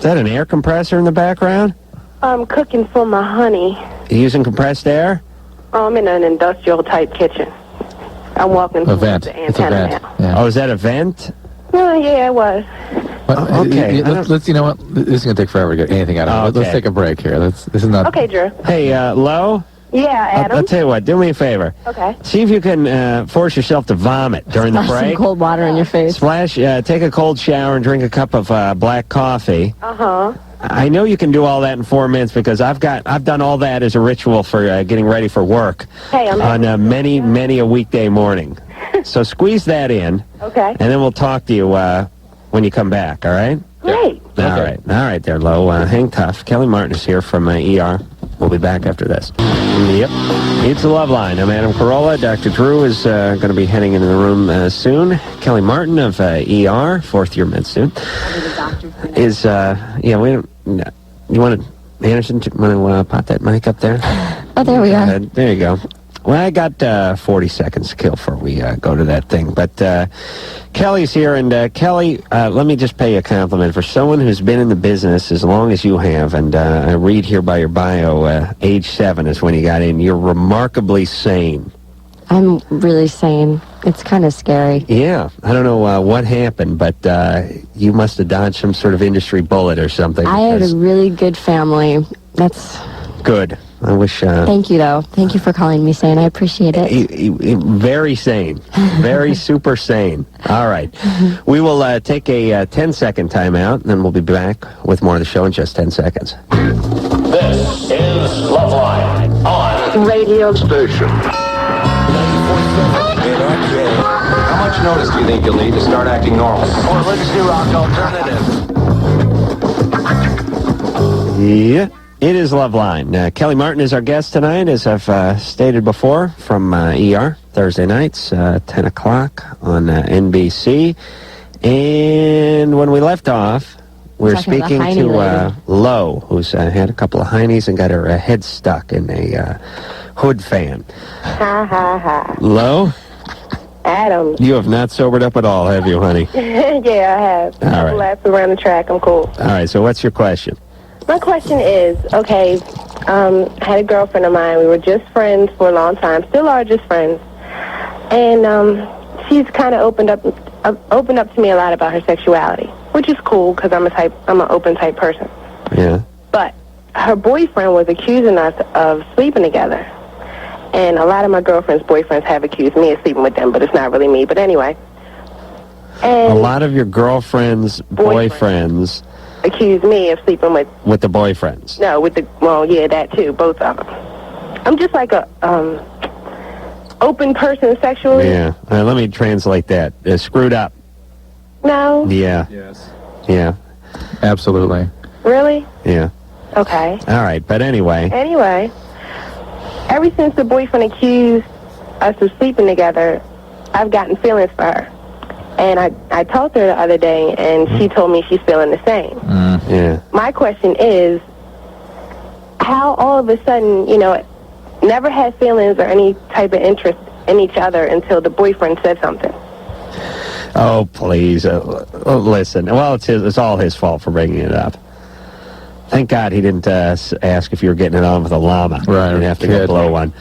an air compressor in the background? I'm cooking for my honey. You using compressed air? I'm in an industrial-type kitchen. I'm walking A vent. the It's a antenna vent. now. Yeah. Oh, is that a vent? Yeah, it was. Okay. Let's. You know what? This is gonna take forever to get anything out of it. Let's take a break here. This is not. Okay, Drew. Hey, Lo? Yeah, Adam. I'll tell you what. Do me a favor. Okay. See if you can force yourself to vomit during the Splash break. some cold water in your face. Splash. Take a cold shower and drink a cup of black coffee. Uh-huh. I know you can do all that in 4 minutes because I've done all that as a ritual for getting ready for work. Hey, I'm on many a weekday morning. So squeeze that in. Okay. And then we'll talk to you when you come back. All right? Great. All right there, Lo. Hang tough. Kellie Martin is here from ER. We'll be back after this. Yep. It's a Loveline. I'm Adam Carolla. Dr. Drew is going to be heading into the room soon. Kellie Martin of ER, 4th-year med student, is, we don't, you want to, Anderson, want to pop that mic up there? Oh, there we are. There you go. Well, I got 40 seconds to kill before we go to that thing. But Kellie's here, and Kellie, let me just pay you a compliment. For someone who's been in the business as long as you have, and I read here by your bio, age 7 is when you got in, you're remarkably sane. I'm really sane. It's kind of scary. Yeah. I don't know what happened, but you must have dodged some sort of industry bullet or something. I had a really good family. That's... Good. I wish... Thank you, though. Thank you for calling me sane. I appreciate it. Very sane. Very super sane. All right. We will take a 10-second timeout, and then we'll be back with more of the show in just 10 seconds. This is Loveline on radio station. How much notice do you think you'll need to start acting normal? Or let's do rock alternative. Yeah. It is Loveline. Kellie Martin is our guest tonight, as I've stated before, from ER, Thursday nights, 10 o'clock on NBC. And when we left off, we were speaking to Lo, who's had a couple of heinies and got her head stuck in a hood fan. Ha, ha, ha. Lo? Adam. You have not sobered up at all, have you, honey? Yeah, I have. All right. Laps around the track. I'm cool. All right, so what's your question? My question is, okay, I had a girlfriend of mine. We were just friends for a long time. Still are just friends. And she's kind of opened up to me a lot about her sexuality, which is cool because I'm an open type person. Yeah. But her boyfriend was accusing us of sleeping together. And a lot of my girlfriend's boyfriends have accused me of sleeping with them, but it's not really me. But anyway. And a lot of your girlfriend's boyfriends accuse me of sleeping with the boyfriends. No, that too, both of them. I'm just like a open person sexually. Yeah. Let me translate that. Screwed up. No. Yeah. Yes. Yeah. Absolutely. Really? Yeah. Okay. All right, but anyway. Anyway, ever since the boyfriend accused us of sleeping together, I've gotten feelings for her. And I talked to her the other day, and she told me she's feeling the same. Yeah. My question is, how all of a sudden, never had feelings or any type of interest in each other until the boyfriend said something? Oh, please. Listen. Well, it's all his fault for bringing it up. Thank God he didn't ask if you were getting it on with a llama. Right. You'd have to go blow one.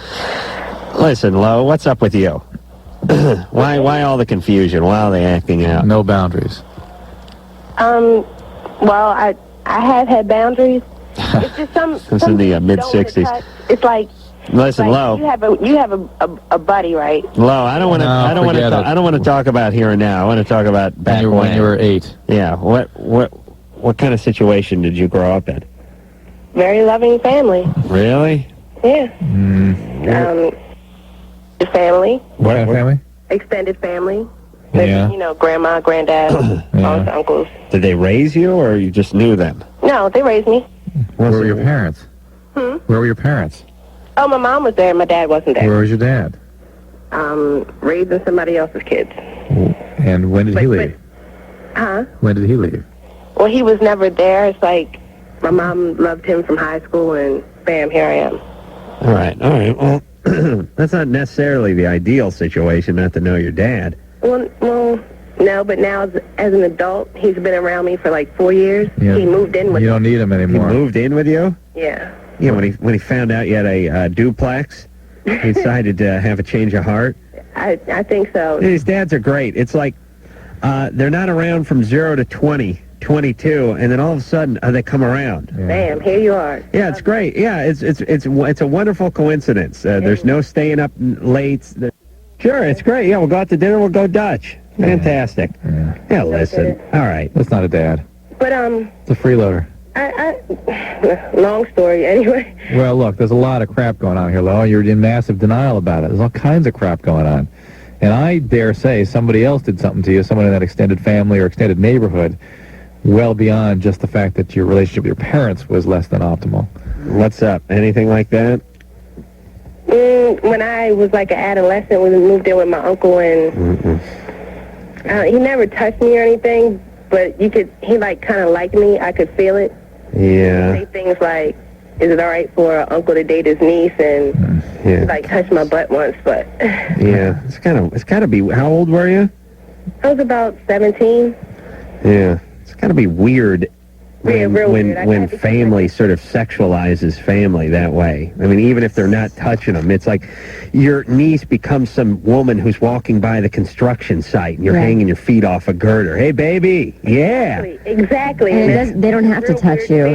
Listen, Lo, what's up with you? Why all the confusion? Why are they acting out? No boundaries. Well, I have had boundaries. It's just It's in the mid-60s. It's like, listen, Lo. You have a buddy, right? Lo, I don't want to talk about here and now. I want to talk about back when you were 8. Yeah. What kind of situation did you grow up in? Very loving family. Really? Yeah. The family. What kind of family? Extended family. Yeah. Grandma, granddad, aunts, uncles. Did they raise you, or you just knew them? No, they raised me. Where were your parents? Hmm? Where were your parents? Oh, my mom was there. My dad wasn't there. Where was your dad? Raising somebody else's kids. And when did he leave? Huh? When did he leave? Well, he was never there. It's like my mom loved him from high school, and bam, here I am. All right. Well, that's not necessarily the ideal situation, not to know your dad. Well, no, but now as an adult, he's been around me for like 4 years. Yeah. He moved in with me. You don't need him anymore. He moved in with you? Yeah. Yeah, when he found out you had a duplex, he decided to have a change of heart. I think so. These dads are great. It's like they're not around from 0 to 20, 22, and then all of a sudden they come around. Yeah. Bam, here you are. Yeah, it's great. Yeah, it's a wonderful coincidence. There's no staying up late. Sure, it's great. Yeah, we'll go out to dinner. We'll go Dutch. Fantastic. Yeah, listen. All right. That's not a dad. But It's a freeloader. Long story anyway. Well, look, there's a lot of crap going on here, Lo. You're in massive denial about it. There's all kinds of crap going on. And I dare say somebody else did something to you, someone in that extended family or extended neighborhood, well beyond just the fact that your relationship with your parents was less than optimal. What's up? Anything like that? When I was like an adolescent, we moved in with my uncle, and he never touched me or anything, but he like kind of liked me. I could feel it. Yeah. He'd say things like, is it all right for an uncle to date his niece? And he like touched my butt once, but yeah, it's got to be. How old were you? I was about 17. Yeah, it's got to be weird when family sort of sexualizes family that way. I mean, even if they're not touching them, it's like your niece becomes some woman who's walking by the construction site and you're hanging your feet off a girder. Hey, baby. Yeah. Exactly. And they don't have to touch you.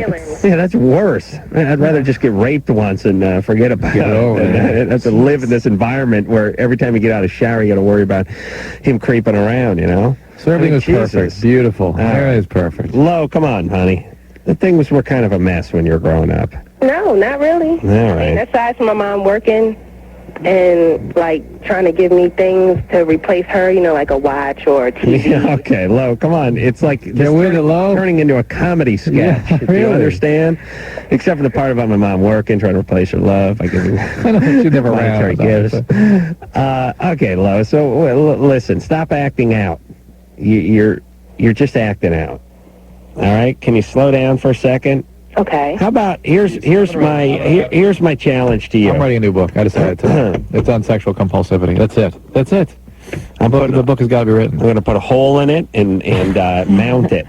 Yeah, that's worse. I'd rather just get raped once and forget about it. Have to live in this environment where every time you get out of the shower, you got to worry about him creeping around, you know? So everything was perfect. Beautiful. Everything is perfect. Lo, come on, honey. The things were kind of a mess when you were growing up. No, not really. All right. Aside from my mom working and, like, trying to give me things to replace her, like a watch or a TV. Yeah, okay, Lo, come on. It's like turning into a comedy sketch. Yeah, Do you understand? Except for the part about my mom working, trying to replace her love. I give you She never ran. gifts. Okay, Lo, so listen, stop acting out. You're just acting out. All right? Can you slow down for a second? Okay. How about here's my challenge to you. I'm writing a new book. I decided to. It's on sexual compulsivity. That's it. The book has got to be written. I'm going to put a hole in it and mount it.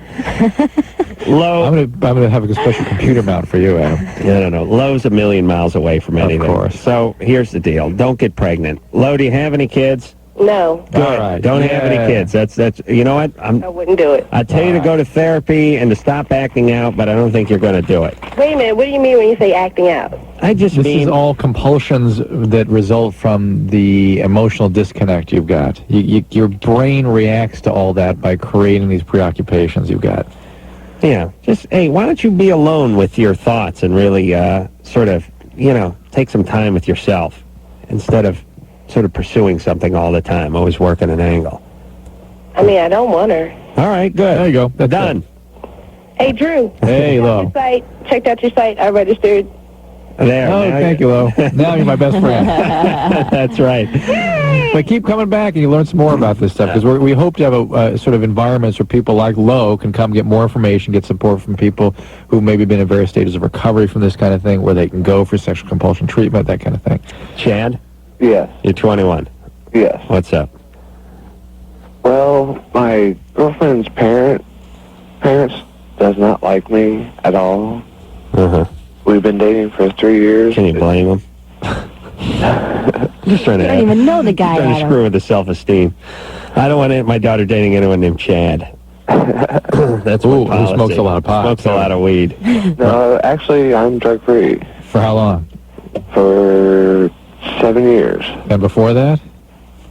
Lo, I'm gonna have a special computer mount for you, Adam. I don't know. Lo's a million miles away from anything. Of course. So here's the deal. Don't get pregnant. Lo, do you have any kids? No. Good. All right. Don't have any kids. That's. You know what? I wouldn't do it. I tell you to go to therapy and to stop acting out, but I don't think you're going to do it. Wait a minute. What do you mean when you say acting out? I just This mean is all compulsions that result from the emotional disconnect you've got. Your brain reacts to all that by creating these preoccupations you've got. Yeah. Just hey, why don't you be alone with your thoughts and really sort of take some time with yourself instead of sort of pursuing something all the time, always working an angle? I mean, I don't want her. All right, good. There you go. That's done. It. Hey, Drew. Hey, Lo. Checked out your site. I registered. There. Oh, thank you, Lo. Now you're my best friend. That's right. But keep coming back and you learn some more about this stuff, because we hope to have a sort of environments where people like Lo can come get more information, get support from people who maybe been in various stages of recovery from this kind of thing, where they can go for sexual compulsion treatment, that kind of thing. Chad? Yes. You're 21. Yes. What's up? Well, my girlfriend's parents does not like me at all. Uh-huh. We've been dating for 3 years. Can you blame him? Just trying to. You don't even know the guy. Trying to screw with the self-esteem. I don't want my daughter dating anyone named Chad. That's who smokes a lot of pot. Smokes a lot of weed. No, actually, I'm drug-free. For how long? For 7 years. And before that?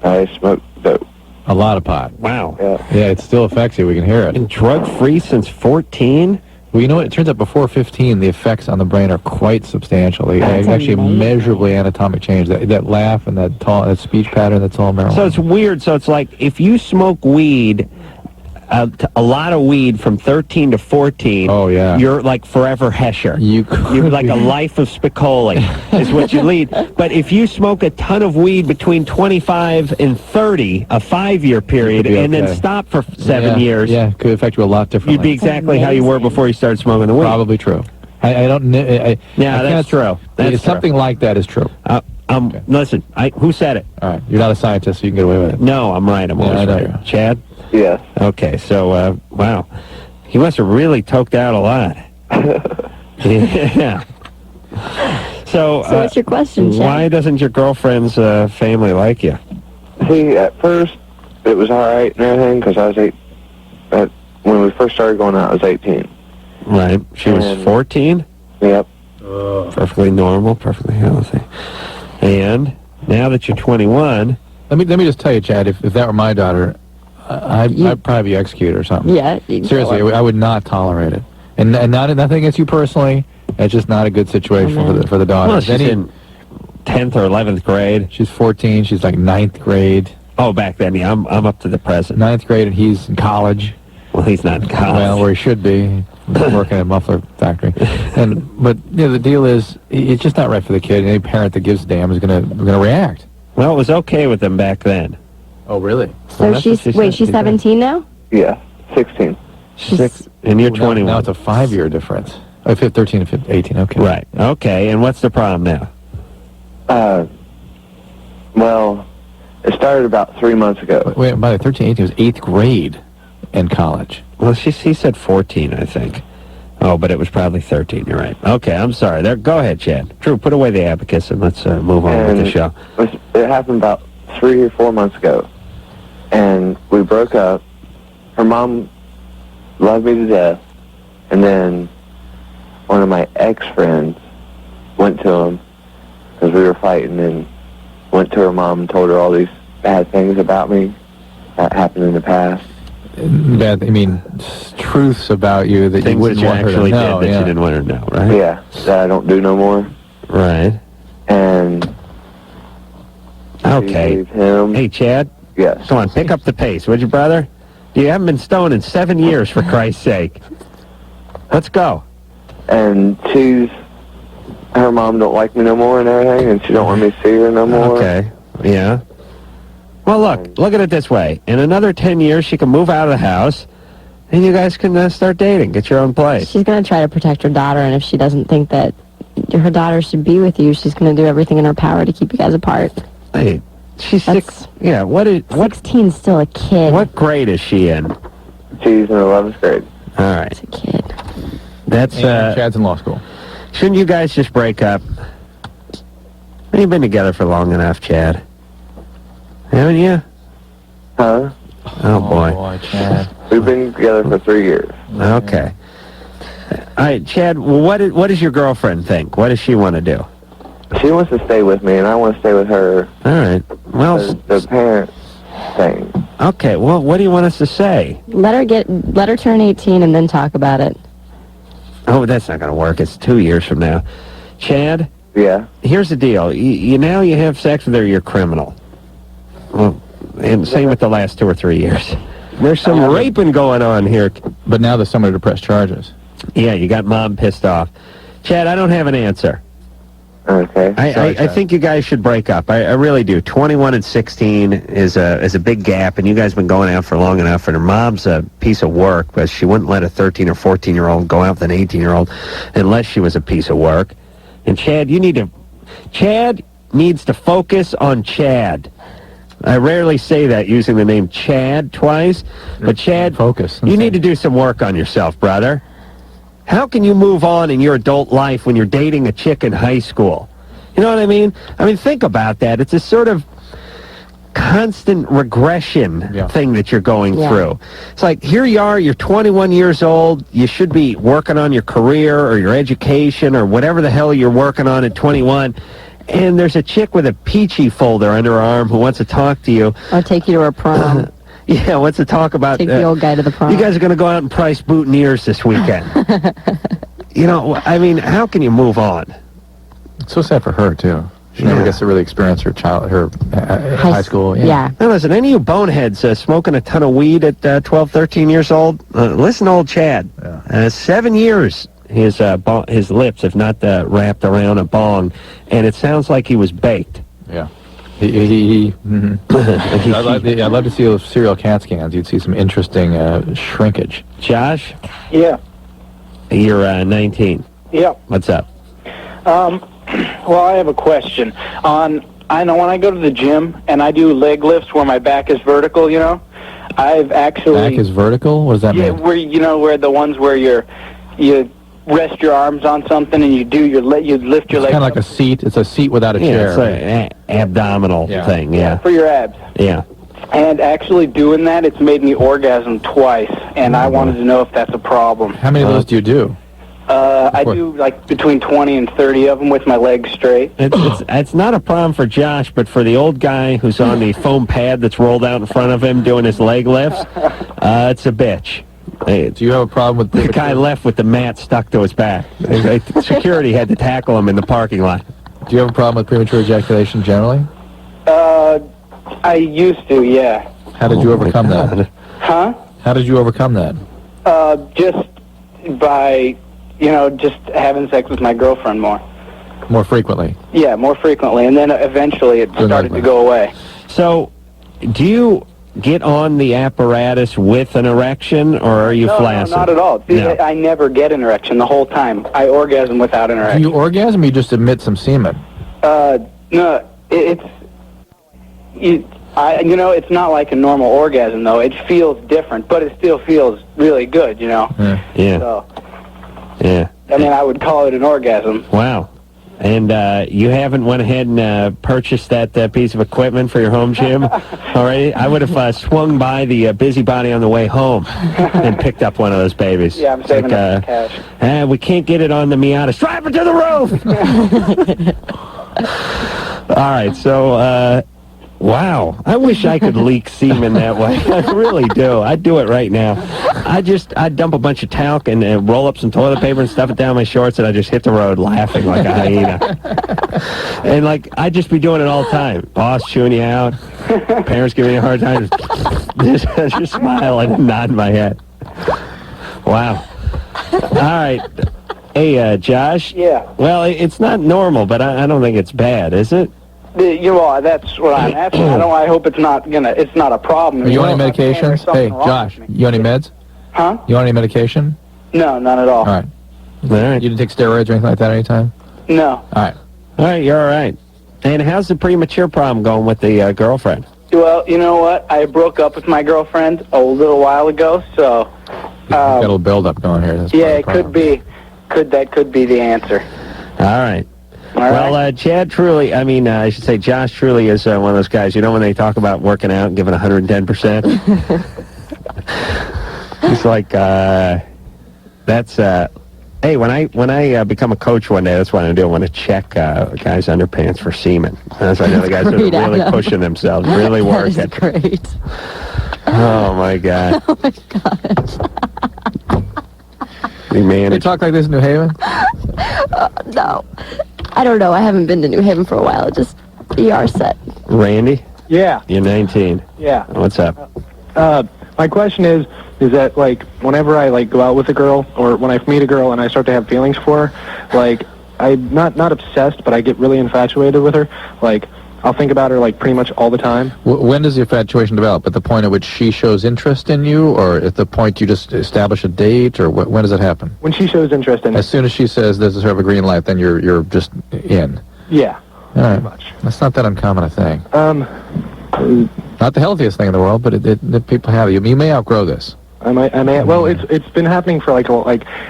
I smoked dope. A lot of pot. Wow. Yeah, it still affects you. We can hear it. And drug-free since 14? Well, you know what? It turns out before 15, the effects on the brain are quite substantial. They actually measurably anatomic change. That laugh and that speech pattern, that's all marijuana. So it's weird. So it's like if you smoke weed, a lot of weed from 13 to 14, you're like forever Hesher. You're like a life of Spicoli is what you lead. But if you smoke a ton of weed between 25 and 30, a 5-year period, and then stop for 7 years, it could affect you a lot differently. You'd be exactly how you were before you started smoking the weed. Probably true. I don't. That's true. Something like that is true. Listen, who said it? All right, you're not a scientist, so you can get away with it. No, I'm right. I'm always right. Chad? Yes. Okay, so, wow. He must have really toked out a lot. Yeah. So what's your question, Chad? Why doesn't your girlfriend's family like you? See, at first, it was all right and everything, because I was when we first started going out, I was 18. Right. She was 14? Yep. Perfectly normal, perfectly healthy. And now that you're 21... Let me just tell you, Chad, if that were my daughter, I'd probably be executed or something. Yeah. Seriously, I would not tolerate it. And nothing against you personally. It's just not a good situation for the daughter. Well, she's in 10th or 11th grade. She's 14. She's like 9th grade. Oh, back then, yeah. I'm up to the present. 9th grade, and he's in college. Well, he's not in college. Well, where he should be. Working at a muffler factory. But the deal is, it's just not right for the kid. Any parent that gives a damn is gonna react. Well, it was okay with them back then. Oh, really? So she's 17 now? Yeah, 16. And you're 21. Now it's a 5-year difference. 13 to 18, okay. Right, okay. And what's the problem now? Well, it started about 3 months ago. Wait, by the 13, 18 was 8th grade in college. Well, he said 14, I think. Oh, but it was probably 13, you're right. Okay, I'm sorry. Go ahead, Chad. Drew, put away the abacus and let's move on with the show. It happened about 3 or 4 months ago. And we broke up. Her mom loved me to death. And then one of my ex-friends went to him because we were fighting, and went to her mom and told her all these bad things about me that happened in the past. Bad, I mean, truths about you that you wouldn't want her to know. That you didn't want her to know, right? Yeah, that I don't do no more. Right. And... Okay. Hey, Chad? Yes. Come on, pick up the pace, would you, brother? You haven't been stoned in 7 years, for Christ's sake. Let's go. And her mom don't like me no more and everything, and she don't want me to see her no more. Okay, yeah. Well, look at it this way. In another 10 years, she can move out of the house, and you guys can start dating, get your own place. She's going to try to protect her daughter, and if she doesn't think that her daughter should be with you, she's going to do everything in her power to keep you guys apart. Hey, she's 6. Yeah, 16's still a kid. What grade is she in? She's in 11th grade. All right. She's a kid. That's Chad's in law school. Shouldn't you guys just break up? You've been together for long enough, Chad. Haven't you? Huh? Oh, boy. Chad. We've been together for 3 years. Okay. All right, Chad, well, what does your girlfriend think? What does she want to do? She wants to stay with me, and I want to stay with her. All right. Well, the parent thing. Okay, well, what do you want us to say? Let her turn 18 and then talk about it. Oh, that's not going to work. It's 2 years from now. Chad? Yeah? Here's the deal. Now you have sex with her, you're criminal. And same with the last 2 or 3 years. There's some raping going on here. But now there's somebody to press charges. Yeah, you got Mom pissed off. Chad, I don't have an answer. Okay. I think you guys should break up. I really do. 21 and 16 is a big gap, and you guys have been going out for long enough, and her mom's a piece of work, but she wouldn't let a 13 or 14-year-old go out with an 18-year-old unless she was a piece of work. And Chad needs to focus on Chad. I rarely say that using the name Chad twice, but Chad, focus. You need to do some work on yourself, brother. How can you move on in your adult life when you're dating a chick in high school? You know what I mean? I mean, think about that. It's a sort of constant regression thing that you're going through. It's like, here you are, you're 21 years old, you should be working on your career or your education or whatever the hell you're working on at 21, and there's a chick with a peachy folder under her arm who wants to talk to you. Or take you to her prom. Yeah, what's to talk about? Take the old guy to the prom. You guys are going to go out and price boutonnieres this weekend. You know, I mean, how can you move on? It's so sad for her, too. She never gets to really experience her high school. Yeah. Now, listen, any of you boneheads smoking a ton of weed at 12, 13 years old, listen to old Chad. 7 years his lips have not wrapped around a bong, and it sounds like he was baked. Yeah. I'd love to see those serial CAT scans. You'd see some interesting shrinkage. Josh? Yeah. You're 19. Yeah. What's up? Well, I have a question. I know when I go to the gym and I do leg lifts where my back is vertical, you know, I've actually... Back is vertical? What does that mean? Yeah, where the ones where you rest your arms on something and you lift your legs. It's kind of like a seat. It's a seat without a chair. It's an abdominal thing, for your abs. Yeah. And actually doing that, it's made me orgasm twice, and I wanted to know if that's a problem. How many of those do you do? I do like between 20 and 30 of them with my legs straight. It's not a problem for Josh, but for the old guy who's on the foam pad that's rolled out in front of him doing his leg lifts, it's a bitch. Do you have a problem with the guy left with the mat stuck to his back? Security had to tackle him in the parking lot. Do you have a problem with premature ejaculation generally? I used to, yeah. How did you overcome that? Huh? How did you overcome that? Just by, just having sex with my girlfriend more. More frequently? Yeah, more frequently, and then eventually it started to go away. So, do you get on the apparatus with an erection, or are you flaccid? No, not at all. See, I never get an erection the whole time. I orgasm without an erection. Do you orgasm or you just emit some semen? No, it's not like a normal orgasm, though. It feels different, but it still feels really good, Yeah. So, yeah. I mean, I would call it an orgasm. Wow. And you haven't went ahead and purchased that piece of equipment for your home gym already? I would have swung by the Busybody on the way home and picked up one of those babies. Yeah, I'm saving up some cash. We can't get it on the Miata. Strap it to the roof! All right, so, wow. I wish I could leak semen that way. I really do. I'd do it right now. I'd dump a bunch of talc and roll up some toilet paper and stuff it down my shorts, and I'd just hit the road laughing like a hyena. And, I'd just be doing it all the time. Boss chewing you out. Parents giving you a hard time. Just smile and nod my head. Wow. All right. Hey, Josh. Yeah. Well, it's not normal, but I don't think it's bad, is it? That's what I'm asking. I hope it's not a problem. Are you on any medications? Hey, Josh, you on any meds? Huh? You on any medication? No, none at all. All right. You didn't take steroids or anything like that any time? No. All right. All right, you're all right. And how's the premature problem going with the girlfriend? Well, you know what? I broke up with my girlfriend a little while ago, so... got a little build-up going here. That's it could be. That could be the answer. All right. Well, Chad truly, I should say Josh truly is one of those guys, when they talk about working out and giving 110%. He's like, that's, hey, when I become a coach one day, that's what I'm doing. I want to check guys' underpants for semen. That's why I know the guys are really pushing themselves, really working. That is great. Oh, my God. Oh, my God. They talk like this in New Haven? No. I don't know. I haven't been to New Haven for a while. Just ER set. Randy? Yeah. You're 19. Yeah. What's up? My question is that, like, whenever I, like, go out with a girl, or when I meet a girl and I start to have feelings for her, like, I'm not obsessed, but I get really infatuated with her. Like, I'll think about her, like, pretty much all the time. When does the infatuation develop? At the point at which she shows interest in you, or at the point you just establish a date, or when does it happen? When she shows interest in me. As soon as she says this is sort of a green light, then you're just in. Yeah. All right. Pretty much. That's not that uncommon a thing. Not the healthiest thing in the world, but it people have it. You may outgrow this. I may. Well, it's been happening for like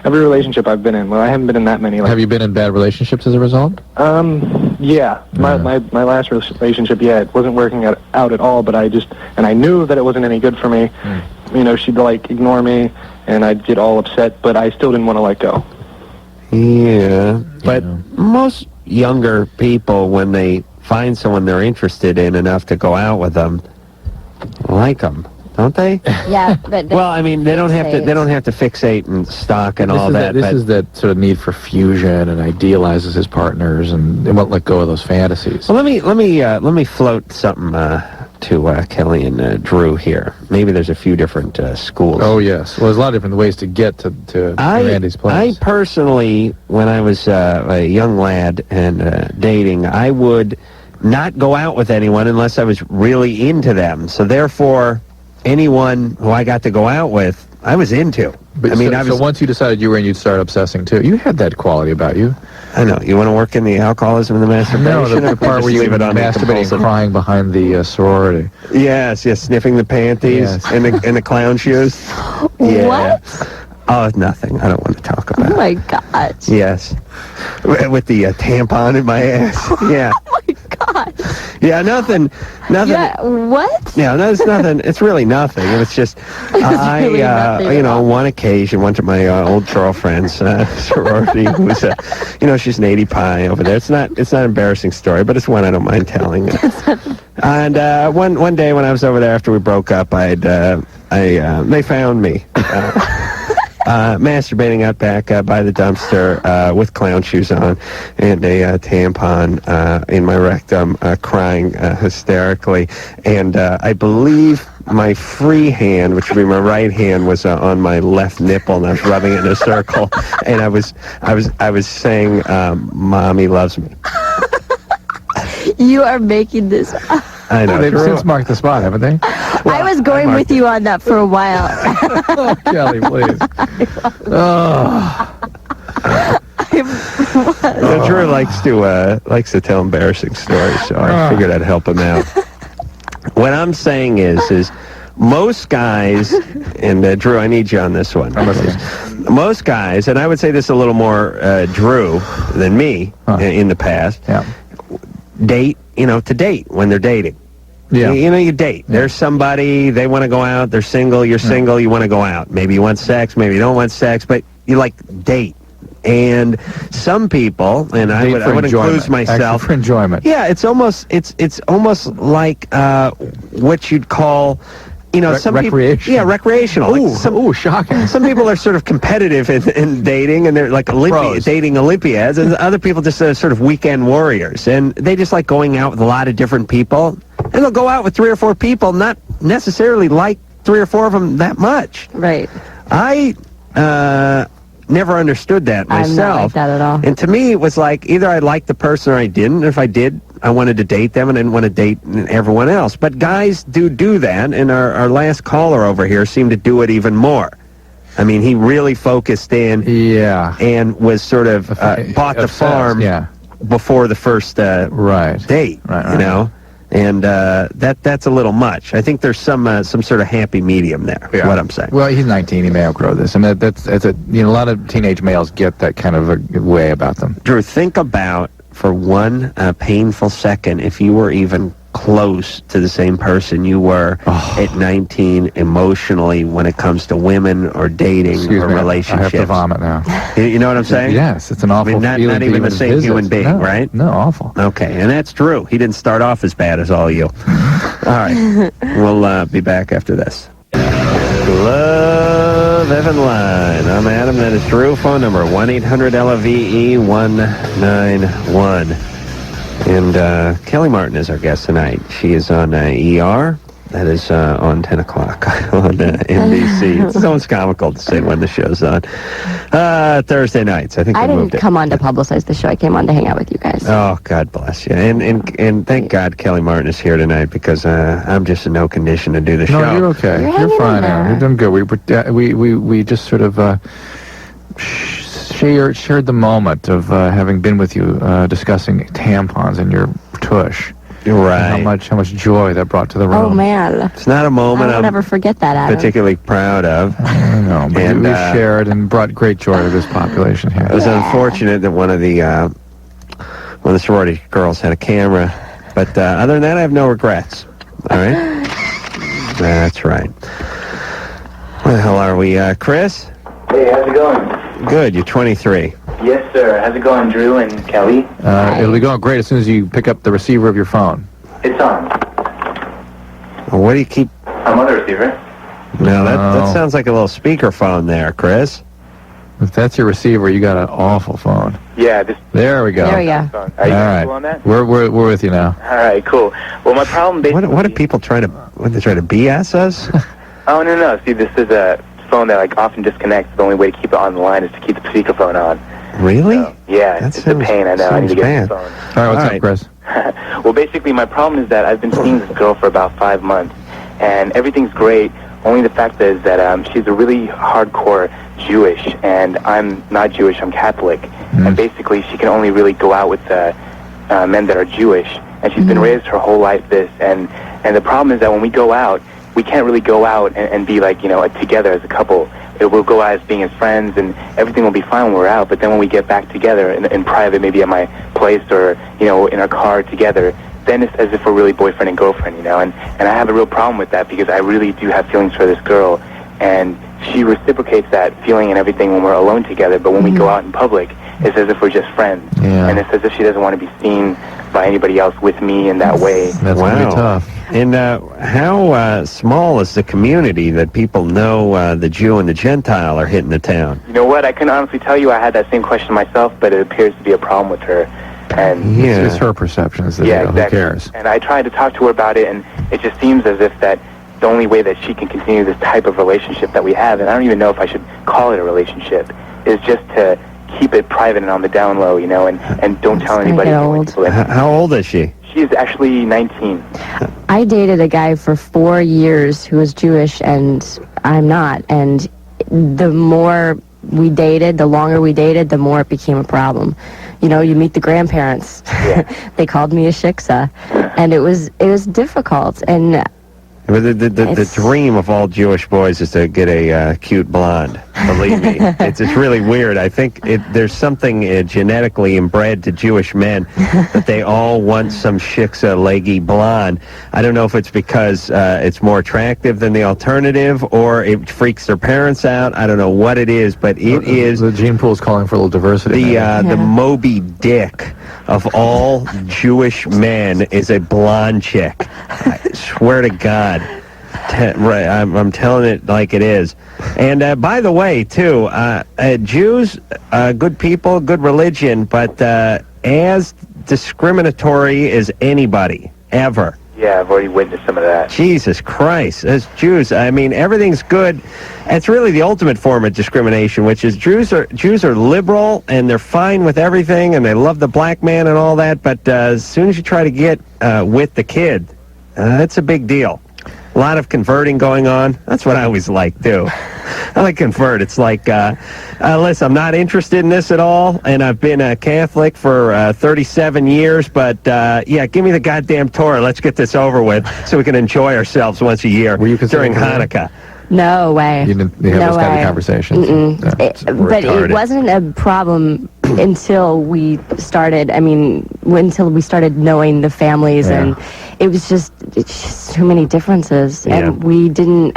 every relationship I've been in. Well, I haven't been in that many. Like, have you been in bad relationships as a result? Yeah. My last relationship, it wasn't working out at all. But I knew that it wasn't any good for me. You know, she'd like ignore me, and I'd get all upset. But I still didn't want to let go. Yeah, but most younger people, when they find someone they're interested in enough to go out with them, like them. Don't they? Yeah, but well, I mean, they don't have to fixate and stalk and all that. This is that sort of need for fusion, and idealizes his partners, and they won't let go of those fantasies. Well, let me float something to Kelly and Drew here. Maybe there's a few different schools. Oh yes, well, there's a lot of different ways to get to Randy's place. I personally, when I was a young lad and dating, I would not go out with anyone unless I was really into them. So therefore, anyone who I got to go out with, I was into. But so once you decided you were in, you'd start obsessing too. You had that quality about you. I know. You want to work in the alcoholism and the masturbation? No, the part where you leave it on masturbating and crying behind the sorority. Yes, sitting the panties and the clown shoes. Yeah. What? Oh, nothing. I don't want to talk about it. Oh my God. Yes. With the tampon in my ass. Yeah. Oh my God. Yeah, nothing. Yeah, what? Yeah, no, it's nothing. It's really nothing. It's just, one occasion, went to my old girlfriend's sorority, who was, she's an 80 pie over there. It's not an embarrassing story, but it's one I don't mind telling. And one day when I was over there after we broke up, they found me. Masturbating out back by the dumpster with clown shoes on and a tampon in my rectum, crying hysterically. And I believe my free hand, which would be my right hand, was on my left nipple, and I was rubbing it in a circle. And I was saying, "Mommy loves me." You are making this up. I know. They've since marked the spot, haven't they? Well, I was going with you on that for a while. Oh, Kelly, please. Drew likes to tell embarrassing stories, so I figured I'd help him out. What I'm saying is most guys, and Drew, I need you on this one. Most guys, and I would say this a little more Drew than me in the past, date, to date when they're dating. Yeah. You date. Yeah. There's somebody, they want to go out, they're single, you're single, you want to go out. Maybe you want sex, maybe you don't want sex, but you date. And some people, and I would include myself. Actually, for enjoyment. Yeah, it's almost like what you'd call, some recreational. People, yeah, recreational. Ooh, shocking. Some people are sort of competitive in dating, and they're like dating Olympiads, and other people just sort of weekend warriors, and they just like going out with a lot of different people, and they'll go out with 3 or 4 people, not necessarily like 3 or 4 of them that much. Right. I never understood that myself. I'm not like that at all. And to me, it was like either I liked the person or I didn't. And if I did, I wanted to date them and I didn't want to date everyone else. But guys do that, and our last caller over here seemed to do it even more. I mean, he really focused in and was sort of bought the farm before the first date, you know? And that's a little much. I think there's some sort of happy medium there. Yeah. What I'm saying. Well, he's 19. He may outgrow this. I mean, that's a lot of teenage males get that kind of a way about them. Drew, think about for one painful second if you were even close to the same person you were at 19 emotionally when it comes to women or dating or relationships. I have to vomit now. You know what I'm saying? Yes, it's an awful feeling. Not even the same human being, right? No, awful. Okay, and that's true. He didn't start off as bad as all you. All right, we'll be back after this. Love Evan Line. I'm Adam. That is Drew. Phone number 1-800-LOVE-191. And Kellie Martin is our guest tonight. She is on ER. That is on 10 o'clock on NBC. It's almost comical to say when the show's on. Thursday nights. I think I they didn't moved it. come on to publicize the show. I came on to hang out with you guys. Oh, God bless you. And thank God Kellie Martin is here tonight because I'm just in no condition to do the show. No, you're okay. You're fine, Aaron. You're doing good. We just sort of shared the moment of having been with you discussing tampons in your tush. You're right. How much joy that brought to the room. Oh, man. It's not a moment I won't ever forget that, Adam. particularly proud of. I know, but we shared and brought great joy to this population here. It was unfortunate that one of the sorority girls had a camera, but other than that, I have no regrets. All right? That's right. Where the hell are we, Chris? Hey, how's it going? Good. You're 23. Yes, sir. How's it going, Drew and Kelly? It'll be going great as soon as you pick up the receiver of your phone. It's on. Well, what do you keep... I'm on the receiver. No, that sounds like a little speakerphone there, Chris. If that's your receiver, you got an awful phone. Yeah, There we go. There we go. Are you All right. cool on that? We're with you now. All right, cool. Well, my problem basically... What do people try to... What, they try to BS us? Oh, no. See, this is a phone that, like, often disconnects. The only way to keep it on the line is to keep the speakerphone on. Really? So, yeah, it's a pain, I know. I need to get the phone. All right, what's up, Chris? Well, basically, my problem is that I've been seeing this girl for about 5 months, and everything's great. Only the fact is that she's a really hardcore Jewish, and I'm not Jewish, I'm Catholic. And basically, she can only really go out with men that are Jewish. And she's been raised her whole life this. And the problem is that when we go out, we can't really go out and be like, together as a couple. We'll go out as being as friends, and everything will be fine when we're out. But then when we get back together in private, maybe at my place or, in our car together, then it's as if we're really boyfriend and girlfriend, And I have a real problem with that because I really do have feelings for this girl. And she reciprocates that feeling and everything when we're alone together. But when we go out in public, it's as if we're just friends. Yeah. And it's as if she doesn't want to be seen by anybody else with me in that way. That's going to be tough. And how small is the community that people know the Jew and the Gentile are hitting the town? You know what? I can honestly tell you I had that same question myself, but it appears to be a problem with her. And it's her perceptions. Yeah, exactly. Who cares? And I tried to talk to her about it, and it just seems as if that the only way that she can continue this type of relationship that we have, and I don't even know if I should call it a relationship, is just to keep it private and on the down low, and don't tell anybody. How old is she? She's actually 19. I dated a guy for 4 years who was Jewish, and I'm not. And the more we dated, the longer we dated, the more it became a problem. You meet the grandparents. Yeah. They called me a shiksa, and it was difficult. And the dream of all Jewish boys is to get a cute blonde. Believe me, it's really weird. I think there's something genetically inbred to Jewish men that they all want some shiksa leggy blonde. I don't know if it's because it's more attractive than the alternative, or it freaks their parents out. I don't know what it is, but it is. The gene pool is calling for a little diversity. The Moby Dick of all Jewish men is a blonde chick. I swear to God. Right, I'm telling it like it is. And by the way, too, Jews, good people, good religion, but as discriminatory as anybody, ever. Yeah, I've already witnessed some of that. Jesus Christ. As Jews, I mean, everything's good. It's really the ultimate form of discrimination, which is Jews are liberal, and they're fine with everything, and they love the black man and all that, but as soon as you try to get with the kid, it's a big deal. A lot of converting going on. That's what I always like, too. I like convert. It's like, listen, I'm not interested in this at all, and I've been a Catholic for 37 years, but, yeah, give me the goddamn Torah. Let's get this over with so we can enjoy ourselves once a year during Hanukkah. No way. You didn't have those kind of conversations. But it wasn't a problem until we started, until we started knowing the families, and it's just too many differences, and we didn't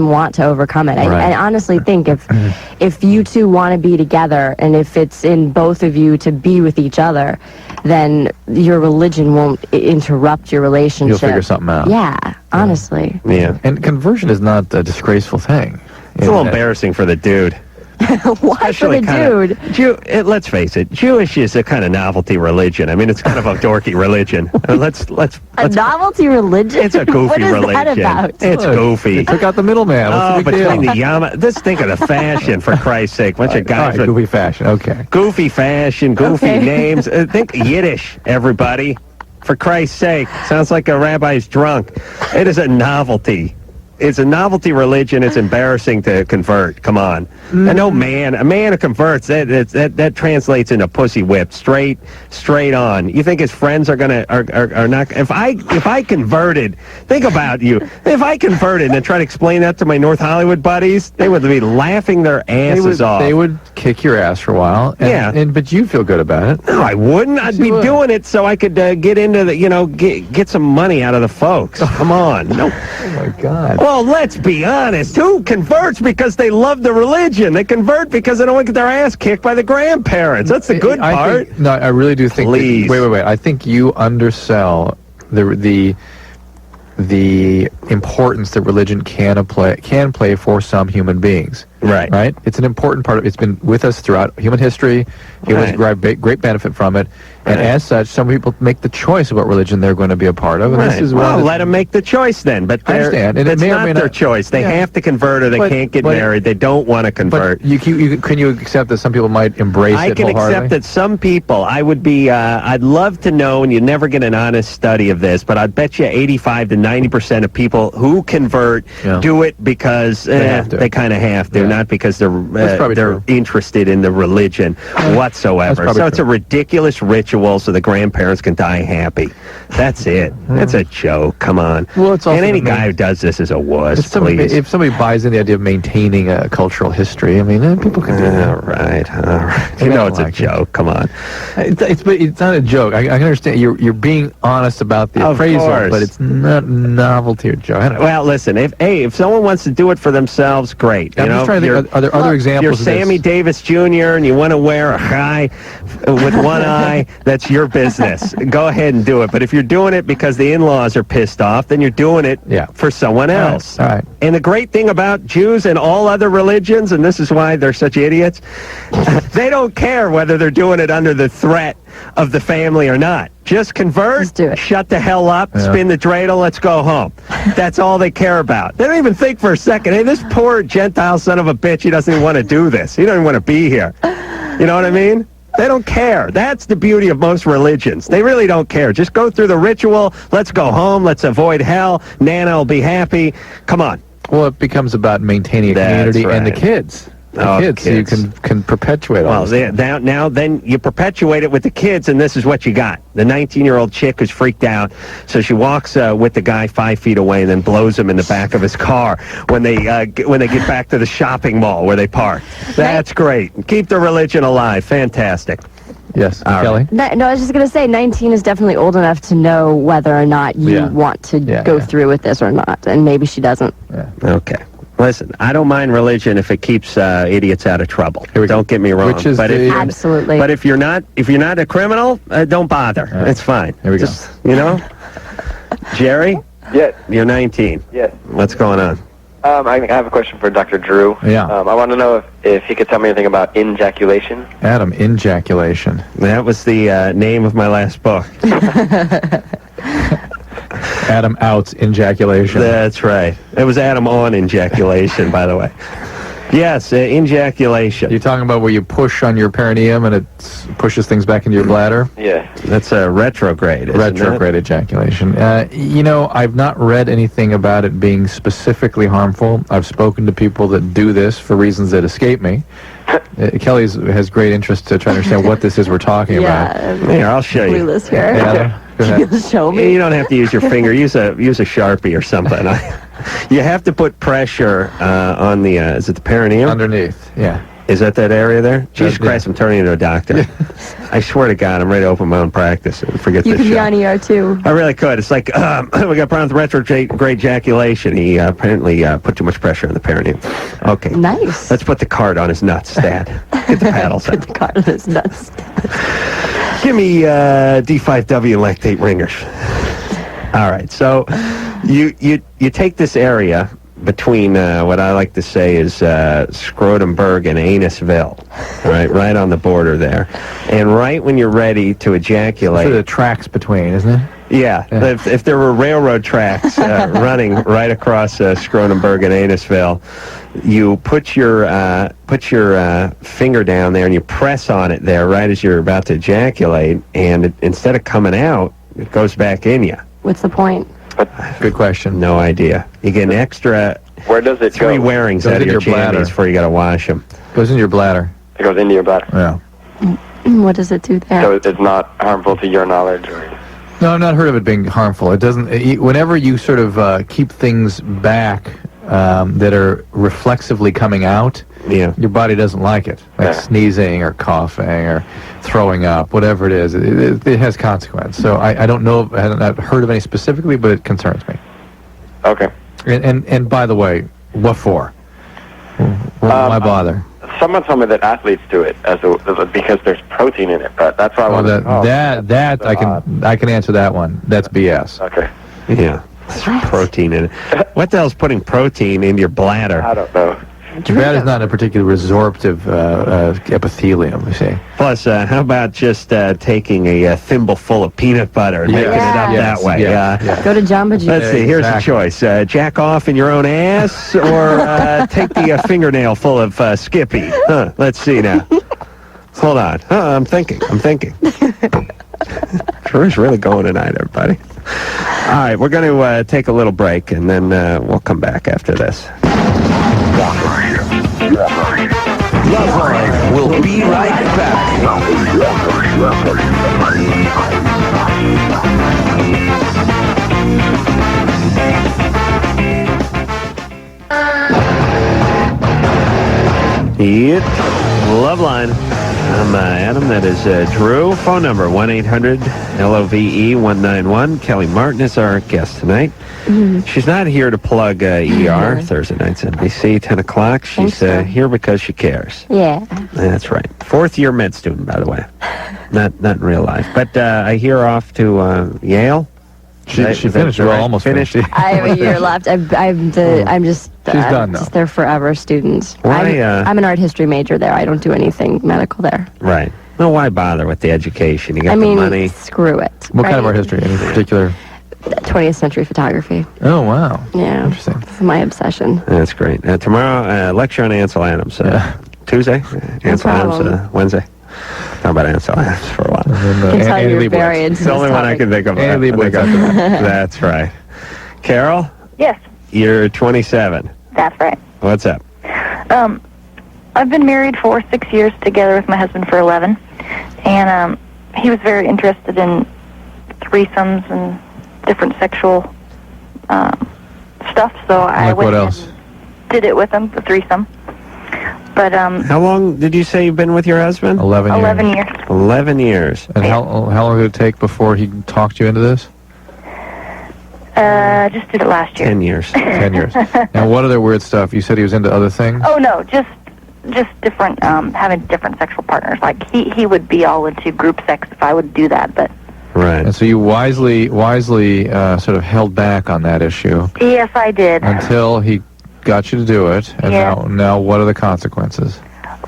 want to overcome it. I honestly think if you two want to be together, and if it's in both of you to be with each other, then your religion won't interrupt your relationship. You'll figure something out. Yeah, honestly. Yeah. And conversion is not a disgraceful thing. It's a little embarrassing for the dude. Why for the dude? Let's face it, Jewish is a kind of novelty religion. I mean, it's kind of a dorky religion. Let's a novelty religion? It's a goofy what is religion. That about? It's goofy. They took out the middleman. What's the big between deal? the Yama. Let's think of the fashion, for Christ's sake. Bunch of guys with goofy fashion. Okay. Goofy fashion, goofy names. Think Yiddish, everybody. For Christ's sake. Sounds like a rabbi's drunk. It is a novelty. It's a novelty religion. It's embarrassing to convert. Come on. And a man who converts, that translates into pussy whip, straight on. You think his friends are not? If I converted, think about you. If I converted and try to explain that to my North Hollywood buddies, they would be laughing their asses off. They would kick your ass for a while. But you feel good about it. No, I wouldn't. I'd be doing it so I could get into get some money out of the folks. Come on. No. Oh my God. Well, let's be honest. Who converts because they love the religion? They convert because they don't want to get their ass kicked by the grandparents. That's the good part. I really do think. Please. Wait. I think you undersell the importance that religion can play for some human beings. Right. It's an important part of. It's been with us throughout human history. Humans derive great benefit from it, and as such, some people make the choice of what religion they're going to be a part of. And this is let them make the choice then. But I understand. And it's not their choice. They have to convert, or they can't get married. They don't want to convert. But can you accept that some people might embrace it wholeheartedly? I can accept that some people. I would be. I'd love to know, and you never get an honest study of this, but I'd bet you 85 to 90% of people who convert do it because they kind of have to. Not because they're interested in the religion whatsoever. So it's a ridiculous ritual so the grandparents can die happy. That's it. That's a joke. Come on. Well, it's also any guy who does this is a wuss. If somebody buys in the idea of maintaining a cultural history, I mean, people can do that. All right. You know it's a joke. Come on. It's not a joke. I can understand. You're being honest about the appraisal, but it's not novelty or joke. Well, listen. If someone wants to do it for themselves, great. I'm just trying to think. Are there other examples? You're Sammy Davis Jr. and you want to wear a tie with one eye. That's your business. Go ahead and do it. But if you're doing it because the in-laws are pissed off, then you're doing it for someone else. All right. And the great thing about Jews and all other religions, and this is why they're such idiots, they don't care whether they're doing it under the threat of the family or not. Just convert, shut the hell up, spin the dreidel, let's go home. That's all they care about. They don't even think for a second, hey, this poor Gentile son of a bitch, he doesn't even want to do this. He doesn't even want to be here. You know what I mean? They don't care. That's the beauty of most religions. They really don't care. Just go through the ritual. Let's go home. Let's avoid hell. Nana will be happy. Come on. Well, it becomes about maintaining a community and the kids. Kids. So you can perpetuate all this. Now then you perpetuate it with the kids, and this is what you got. The 19-year-old chick who's freaked out, so she walks with the guy 5 feet away and then blows him in the back of his car when they get back to the shopping mall where they park. That's great. Keep the religion alive. Fantastic. Yes, Kelly? No, I was just going to say 19 is definitely old enough to know whether or not you want to go through with this or not, and maybe she doesn't. Yeah. Okay. Listen, I don't mind religion if it keeps idiots out of trouble. Don't get me wrong. Absolutely. But if you're not a criminal, don't bother. Right. It's fine. Here we go. You know, Jerry. Yes. You're 19. Yes. What's going on? I have a question for Dr. Drew. Yeah. I want to know if he could tell me anything about injaculation. Adam, injaculation. That was the name of my last book. Adam Out's Injaculation. That's right. It was Adam on Injaculation, by the way. Yes, injaculation. You're talking about where you push on your perineum and it pushes things back into your bladder? Yeah. That's a retrograde, isn't Retrograde ejaculation. I've not read anything about it being specifically harmful. I've spoken to people that do this for reasons that escape me. Kelly has great interest to try to understand what this is we're talking about. Here, I'll show you. Clueless here. Yeah, You'll show me. You don't have to use your finger. Use a Sharpie or something. You have to put pressure on the, is it the perineum? Underneath, yeah. Is that area there? Jesus Christ, I'm turning into a doctor. I swear to God, I'm ready to open my own practice and forget this You could be on ER, too. I really could. It's like, we got problems with retrograde ejaculation. He apparently put too much pressure on the perineum. Okay. Nice. Let's put the card on his nuts, Dad. Get the paddles out. Put the card on his nuts. Give me D5W lactate ringers. All right, so you take this area between what I like to say is Scrotumburg and Anusville, right on the border there. And right when you're ready to ejaculate... the tracks between, isn't it? Yeah. If there were railroad tracks running right across Scrotumburg and Anusville, you put your finger down there and you press on it there right as you're about to ejaculate, and instead of coming out, it goes back in you. What's the point? Good question. No idea. You get an extra... Where does it go? 3 wearings out of your jammies before you got to wash them. Goes in your bladder. It goes into your bladder. Yeah. What does it do there? So it's not harmful to your knowledge? Or... No, I've not heard of it being harmful. It doesn't... whenever you sort of keep things back that are reflexively coming out, your body doesn't like it. Like sneezing or coughing or throwing up, whatever it is. It has consequence. So I don't know, I haven't heard of any specifically, but it concerns me. Okay. And by the way, what for? Why bother? Someone told me that athletes do it because there's protein in it, but that's why I wanted I can answer that one. That's BS. Okay. Yeah. Protein in it. What the hell's putting protein in your bladder? I don't know. Your bladder's not a particularly resorptive epithelium, you see. Plus, how about just taking a thimble full of peanut butter and making it up that way? Go to Jamba Juice. Let's see, here's a choice. Jack off in your own ass or take the fingernail full of Skippy. Let's see now. Hold on. I'm thinking. Drew's really going tonight, everybody. All right, we're going to take a little break, and then we'll come back after this. Loveline will be right back. Loveline. I'm Adam. That is Drew. Phone number 1-800-LOVE-191. Kellie Martin is our guest tonight. She's not here to plug ER, Thursday nights NBC, 10 o'clock. She's here because she cares. Yeah. That's right. 4th-year med student, by the way. Not in real life. But I hear off to Yale. She finished. We're almost finished. I have a year left. I'm just their forever student. Why, I'm an art history major there. I don't do anything medical there. Right. Well, why bother with the education? You got the money. Screw it. What kind of art history? Any particular? 20th century photography. Oh, wow. Yeah. Interesting. This is my obsession. That's great. Tomorrow, lecture on Ansel Adams. Tuesday? Ansel Adams, Wednesday. Talk about Ansel Adams for a while. I can tell you're very into It's the only one I can think of. That's right. Carol? Yes. You're 27. That's right. What's up? I've been married for 6 years, together with my husband for 11. And he was very interested in threesomes and different sexual stuff, so I went and did it with him, the threesome. But how long did you say you've been with your husband? 11 years. 11 years. 11 years. And how long did it take before he talked you into this? Just did it last year. 10 years. 10 years. Now, what other weird stuff? You said he was into other things? Oh, no, just different, having different sexual partners. Like, he would be all into group sex if I would do that, but... Right. And so you wisely sort of held back on that issue. Yes, I did. Until he got you to do it, and now what are the consequences?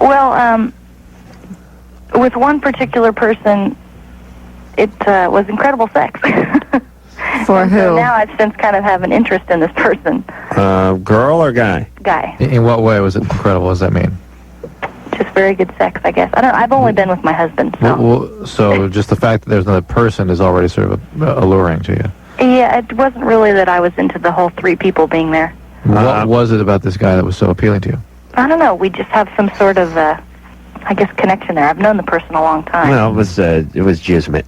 Well, with one particular person, it was incredible sex. For who? So now I've since kind of have an interest in this person. Girl or guy? Guy. In what way was it incredible? What does that mean? Just very good sex, I guess. I've only been with my husband, so... So just the fact that there's another person is already sort of alluring to you? Yeah, it wasn't really that I was into the whole 3 people being there. What was it about this guy that was so appealing to you? I don't know. We just have some sort of, I guess, connection there. I've known the person a long time. Well, it was jismet.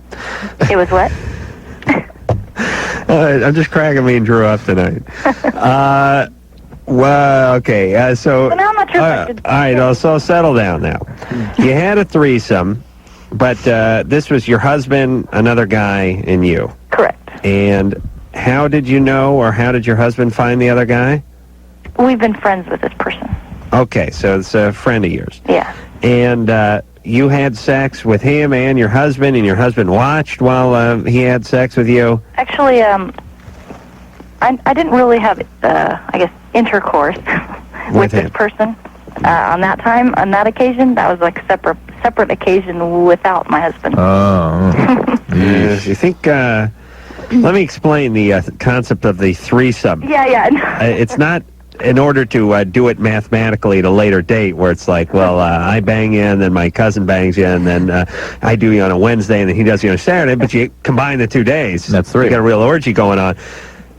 It was what? I'm just cracking me and Drew up tonight. Well, okay. So now I'm not sure if I should... All right, so settle down now. You had a threesome, but this was your husband, another guy, and you. Correct. And how did you know, or how did your husband find the other guy? We've been friends with this person. Okay, so it's a friend of yours. Yeah. And you had sex with him and your husband watched while he had sex with you? Actually, I didn't really have, I guess, intercourse with this person on that occasion. That was like a separate occasion without my husband. Oh. You think, let me explain the concept of the threesome. Yeah. It's not in order to do it mathematically at a later date where it's like, well, I bang you and then my cousin bangs you and then I do you on a Wednesday and then he does you on a Saturday, but you combine the 2 days. That's 3. You got a real orgy going on.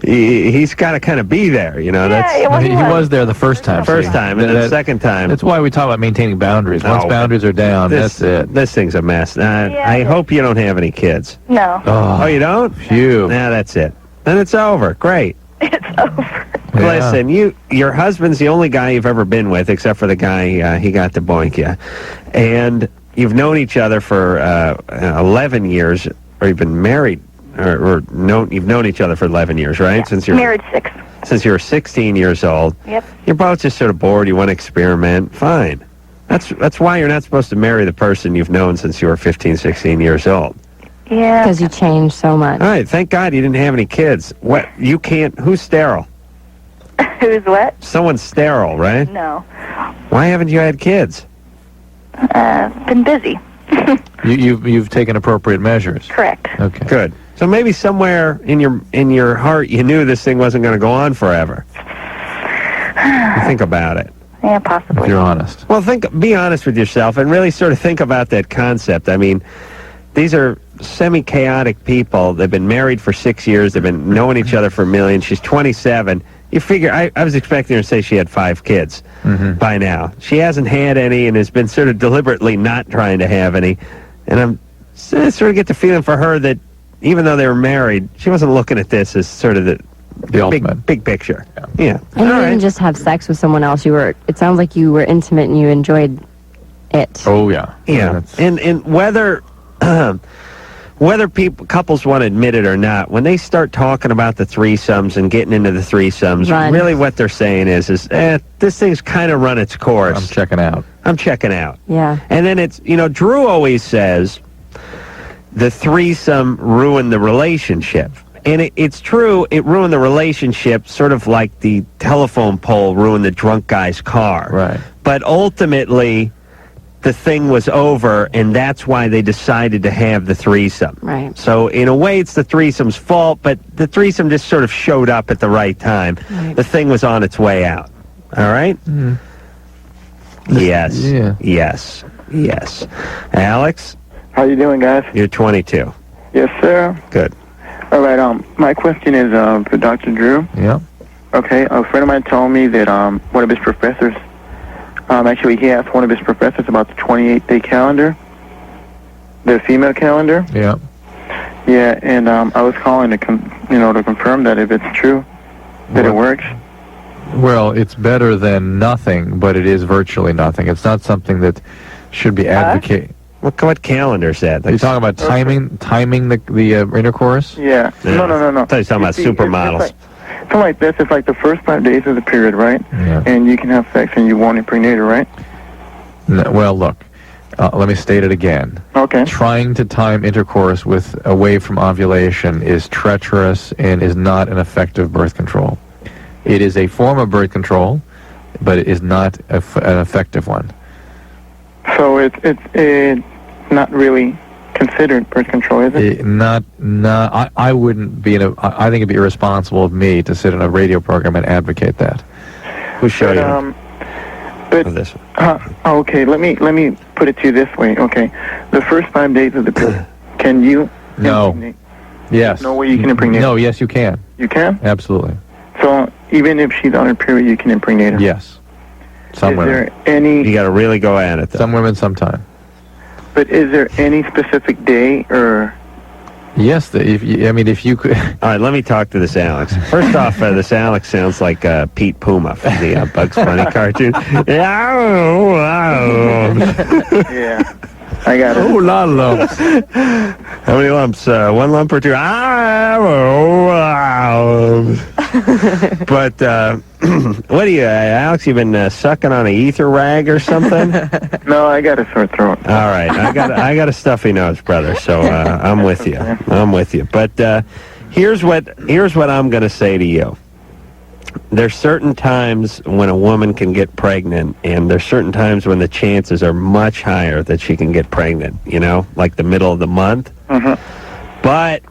He's got to kind of be there, you know. He was there the first time. And then the second time. That's why we talk about maintaining boundaries. Once boundaries are down, that's it. This thing's a mess. I hope you don't have any kids. No. Oh, you don't? Phew. Nah, that's it. Then it's over. Great. It's over. Listen, your husband's the only guy you've ever been with, except for the guy he got to boink you. And you've known each other for 11 years, or you've been married. You've known each other for 11 years, right? Yeah. Since you're married 6. Since you were 16 years old. Yep. You're both just sort of bored. You want to experiment. Fine. That's why you're not supposed to marry the person you've known since you were 15, 16 years old. Yeah. Because you changed so much. All right. Thank God you didn't have any kids. What? You can't. Who's sterile? Who's what? Someone's sterile, right? No. Why haven't you had kids? Been busy. You've taken appropriate measures. Correct. Okay. Good. So maybe somewhere in your heart you knew this thing wasn't going to go on forever. You think about it. Yeah, possibly. If you're honest. Well, be honest with yourself and really sort of think about that concept. I mean, these are semi-chaotic people. They've been married for 6 years. They've been knowing each other for a million. She's 27. You figure, I was expecting her to say she had 5 kids by now. She hasn't had any and has been sort of deliberately not trying to have any. And I'm sort of get the feeling for her that even though they were married, she wasn't looking at this as sort of the ultimate. Big picture. Yeah. And you didn't just have sex with someone else. It sounds like you were intimate and you enjoyed it. Oh, yeah. Yeah. And whether couples want to admit it or not, when they start talking about the threesomes and getting into the threesomes, really what they're saying is this thing's kind of run its course. I'm checking out. Yeah. And then it's, Drew always says the threesome ruined the relationship. And it's true, it ruined the relationship sort of like the telephone pole ruined the drunk guy's car. Right. But ultimately, the thing was over, and that's why they decided to have the threesome. Right. So in a way, it's the threesome's fault, but the threesome just sort of showed up at the right time. Right. The thing was on its way out. All right? Mm. Yes. Yeah. Yes. Alex? How you doing, guys? You're 22. Yes, sir. Good. All right, my question is for Dr. Drew. Yeah. Okay, a friend of mine told me that one of his professors, actually he asked one of his professors about the 28-day calendar, the female calendar. Yeah. Yeah, and I was calling to confirm that if it's true, that it works. Well, it's better than nothing, but it is virtually nothing. It's not something that should be advocated. What calendar is that? Are you talking about timing the intercourse? Yeah. No. I thought you were talking about supermodels. Something like this. It's like the first 5 days of the period, right? Yeah. And you can have sex and you won't impregnate her, right? No, well, look. Let me state it again. Okay. Trying to time intercourse away from ovulation is treacherous and is not an effective birth control. It is a form of birth control, but it is not an effective one. So it's not really considered birth control, is it? I wouldn't be I think it'd be irresponsible of me to sit in a radio program and advocate that. Who showed you? But this. Okay, let me put it to you this way. Okay, the first 5 days of the period, can you? No. Impregnate? Yes. No way you can impregnate. No. Yes, you can. You can? Absolutely. So even if she's on her period, you can impregnate her. Yes. Some women. Is there any? You got to really go at it, though. Some women, sometime. But is there any specific day or? Yes, if you could. All right, let me talk to this Alex. First off, this Alex sounds like Pete Puma from the Bugs Bunny cartoon. Yeah, I got it. Oh, lot of lumps. How many lumps? 1 lump or 2? But what do you, Alex? You been sucking on an ether rag or something? No, I got a sore throat. All right, I got a stuffy nose, brother. So I'm with you. I'm with you. But here's what I'm going to say to you. there's certain times when a woman can get pregnant, and there's certain times when the chances are much higher that she can get pregnant, like the middle of the month. But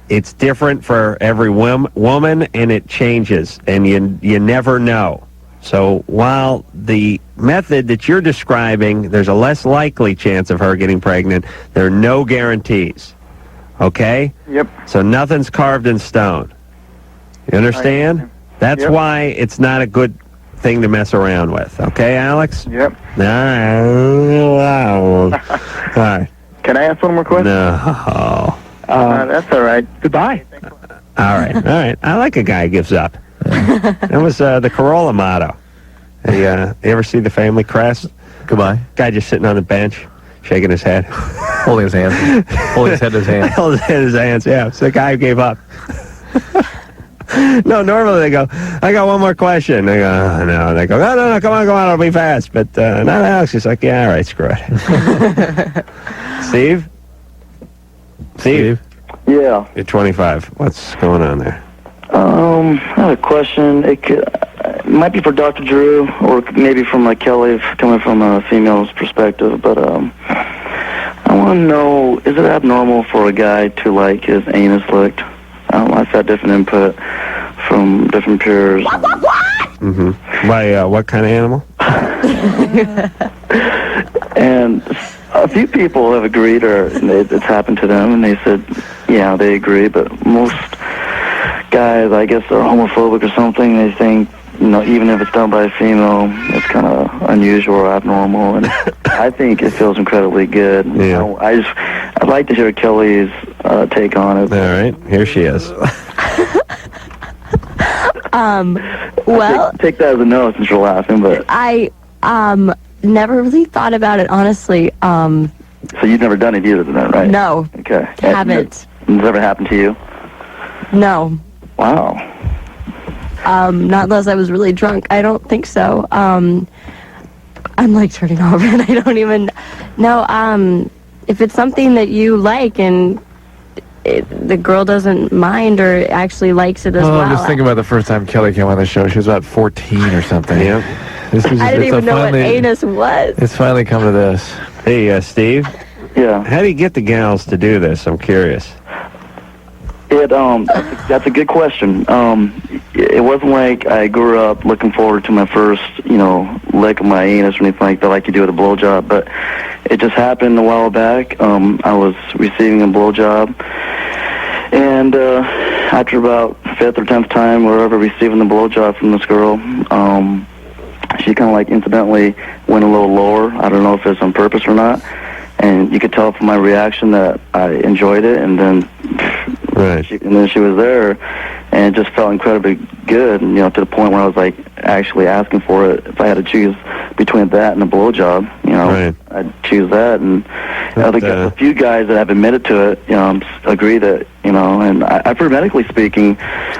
it's different for every woman, and it changes, and you never know. So while the method that you're describing, there's a less likely chance of her getting pregnant, there are no guarantees. Okay? Yep. So nothing's carved in stone. You understand? That's why it's not a good thing to mess around with. Okay, Alex? Yep. All right. Can I ask one more question? No. That's all right. Goodbye. All right. I like a guy who gives up. That was the Carolla motto. You ever see the family crest? Goodbye. Guy just sitting on the bench, shaking his head. Holding his hands. Holding his head in his hands. Holding his head in his hands, yeah. It's the guy who gave up. No, normally they go, I got one more question. They go, oh, no. They go, no, come on, it'll be fast. But not Alex. He's like, yeah, all right, screw it. Steve? Yeah. You're 25. What's going on there? I have a question. It might be for Dr. Drew, or maybe from Kellie, coming from a female's perspective. But I want to know, is it abnormal for a guy to like his anus licked? I've had different input from different peers. Mm-hmm. By what kind of animal? And a few people have agreed, or it's happened to them, and they said, yeah, they agree. But most guys, I guess, are homophobic or something. They think, even if it's done by a female, it's kind of unusual or abnormal. And I think it feels incredibly good. Yeah. I'd like to hear Kellie's take on it. All right, here she is. Well, take that as a no since you're laughing, but I never really thought about it, honestly. So you've never done it either, then, right? No. Okay. Haven't. Has ever happened to you? No. Wow. Not unless I was really drunk. I don't think so. I'm turning over and I don't even know. If it's something that you like and the girl doesn't mind or actually likes it as well. I'm just thinking about the first time Kellie came on the show. She was about 14 or something. Yeah. I didn't even know what anus was. It's finally come to this. Hey, Steve. Yeah. How do you get the gals to do this? I'm curious. That's a good question. It wasn't like I grew up looking forward to my first, lick of my anus or anything like that, like you do with a blowjob. But it just happened a while back. I was receiving a blowjob, and after about 5th or 10th time, wherever receiving the blowjob from this girl, she kind of incidentally went a little lower. I don't know if it's on purpose or not. And you could tell from my reaction that I enjoyed it, and then she was there, and it just felt incredibly good, to the point where I was actually asking for it. If I had to choose between that and a blowjob, I'd choose that. And a few guys that have admitted to it, agree that, and I've heard, medically speaking,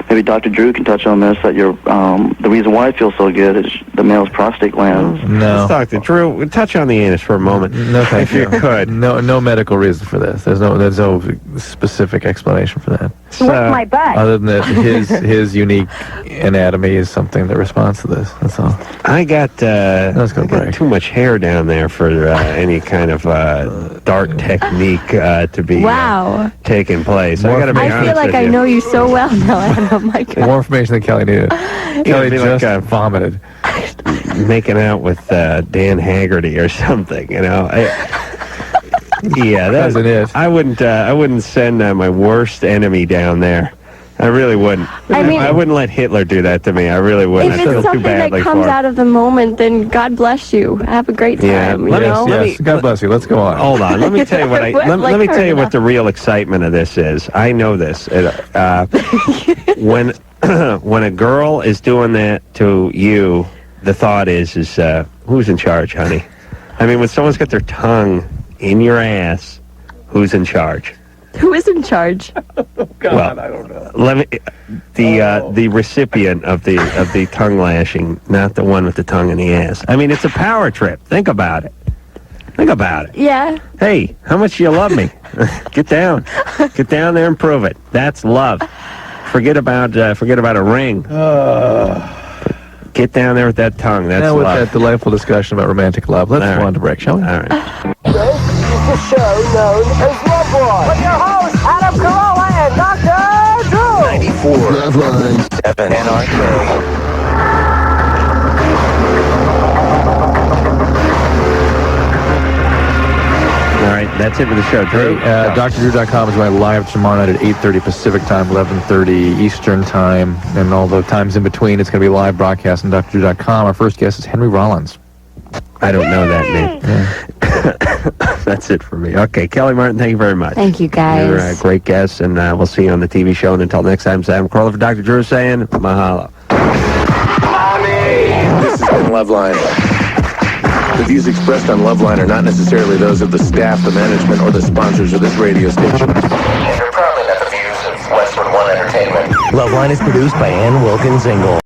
maybe Dr. Drew can touch on this, that the reason why I feel so good is the male's prostate glands. No. Let's Dr. Drew, touch on the anus for a moment. No, thank you. If you could. No medical reason for this. There's no specific explanation for that. My butt. Other than that, his unique anatomy is something that responds to this. That's all. I got break. Too much hair down there for any kind of dark technique to be taking place. I feel like I know you so well now. I don't know, my God. More information than Kellie needed. Kellie just vomited. Making out with Dan Haggerty or something, Yeah, that's it. I wouldn't send my worst enemy down there. I really wouldn't. I wouldn't let Hitler do that to me. I really wouldn't. If it's something that comes out of the moment, then God bless you. Have a great time. Yes, God bless you. Let's go on. Hold on. Let me tell you let me tell you what the real excitement of this is. I know this. When a girl is doing that to you, the thought is who's in charge, honey? I mean, when someone's got their tongue in your ass, who's in charge? Who is in charge? God, I don't know. The recipient of the tongue lashing, not the one with the tongue in the ass. I mean, it's a power trip. Think about it. Yeah. Hey, how much do you love me? Get down there and prove it. That's love. Forget about a ring. Get down there with that tongue. That's with love. that delightful discussion about romantic love, let's go on to break, shall we? All right. This is the show known as Loveline. With your hosts, Adam Carolla and Dr. Drew. 94. Loveline. 7 NRK. All right, that's it for the show. Drew? DrDrew.com is going live tomorrow night at 8:30 Pacific Time, 11:30 Eastern Time, and all the times in between. It's going to be live broadcast on DrDrew.com. Our first guest is Henry Rollins. I don't know that name. Yeah. That's it for me. Okay, Kellie Martin, thank you very much. Thank you, guys. You're a great guest, and we'll see you on the TV show. And until next time, Sam Carolla for Dr. Drew saying mahalo. This has been Loveline. The views expressed on Loveline are not necessarily those of the staff, the management, or the sponsors of this radio station. And are probably not the views of Westwood One Entertainment. Loveline is produced by Ann Wilkins Engel.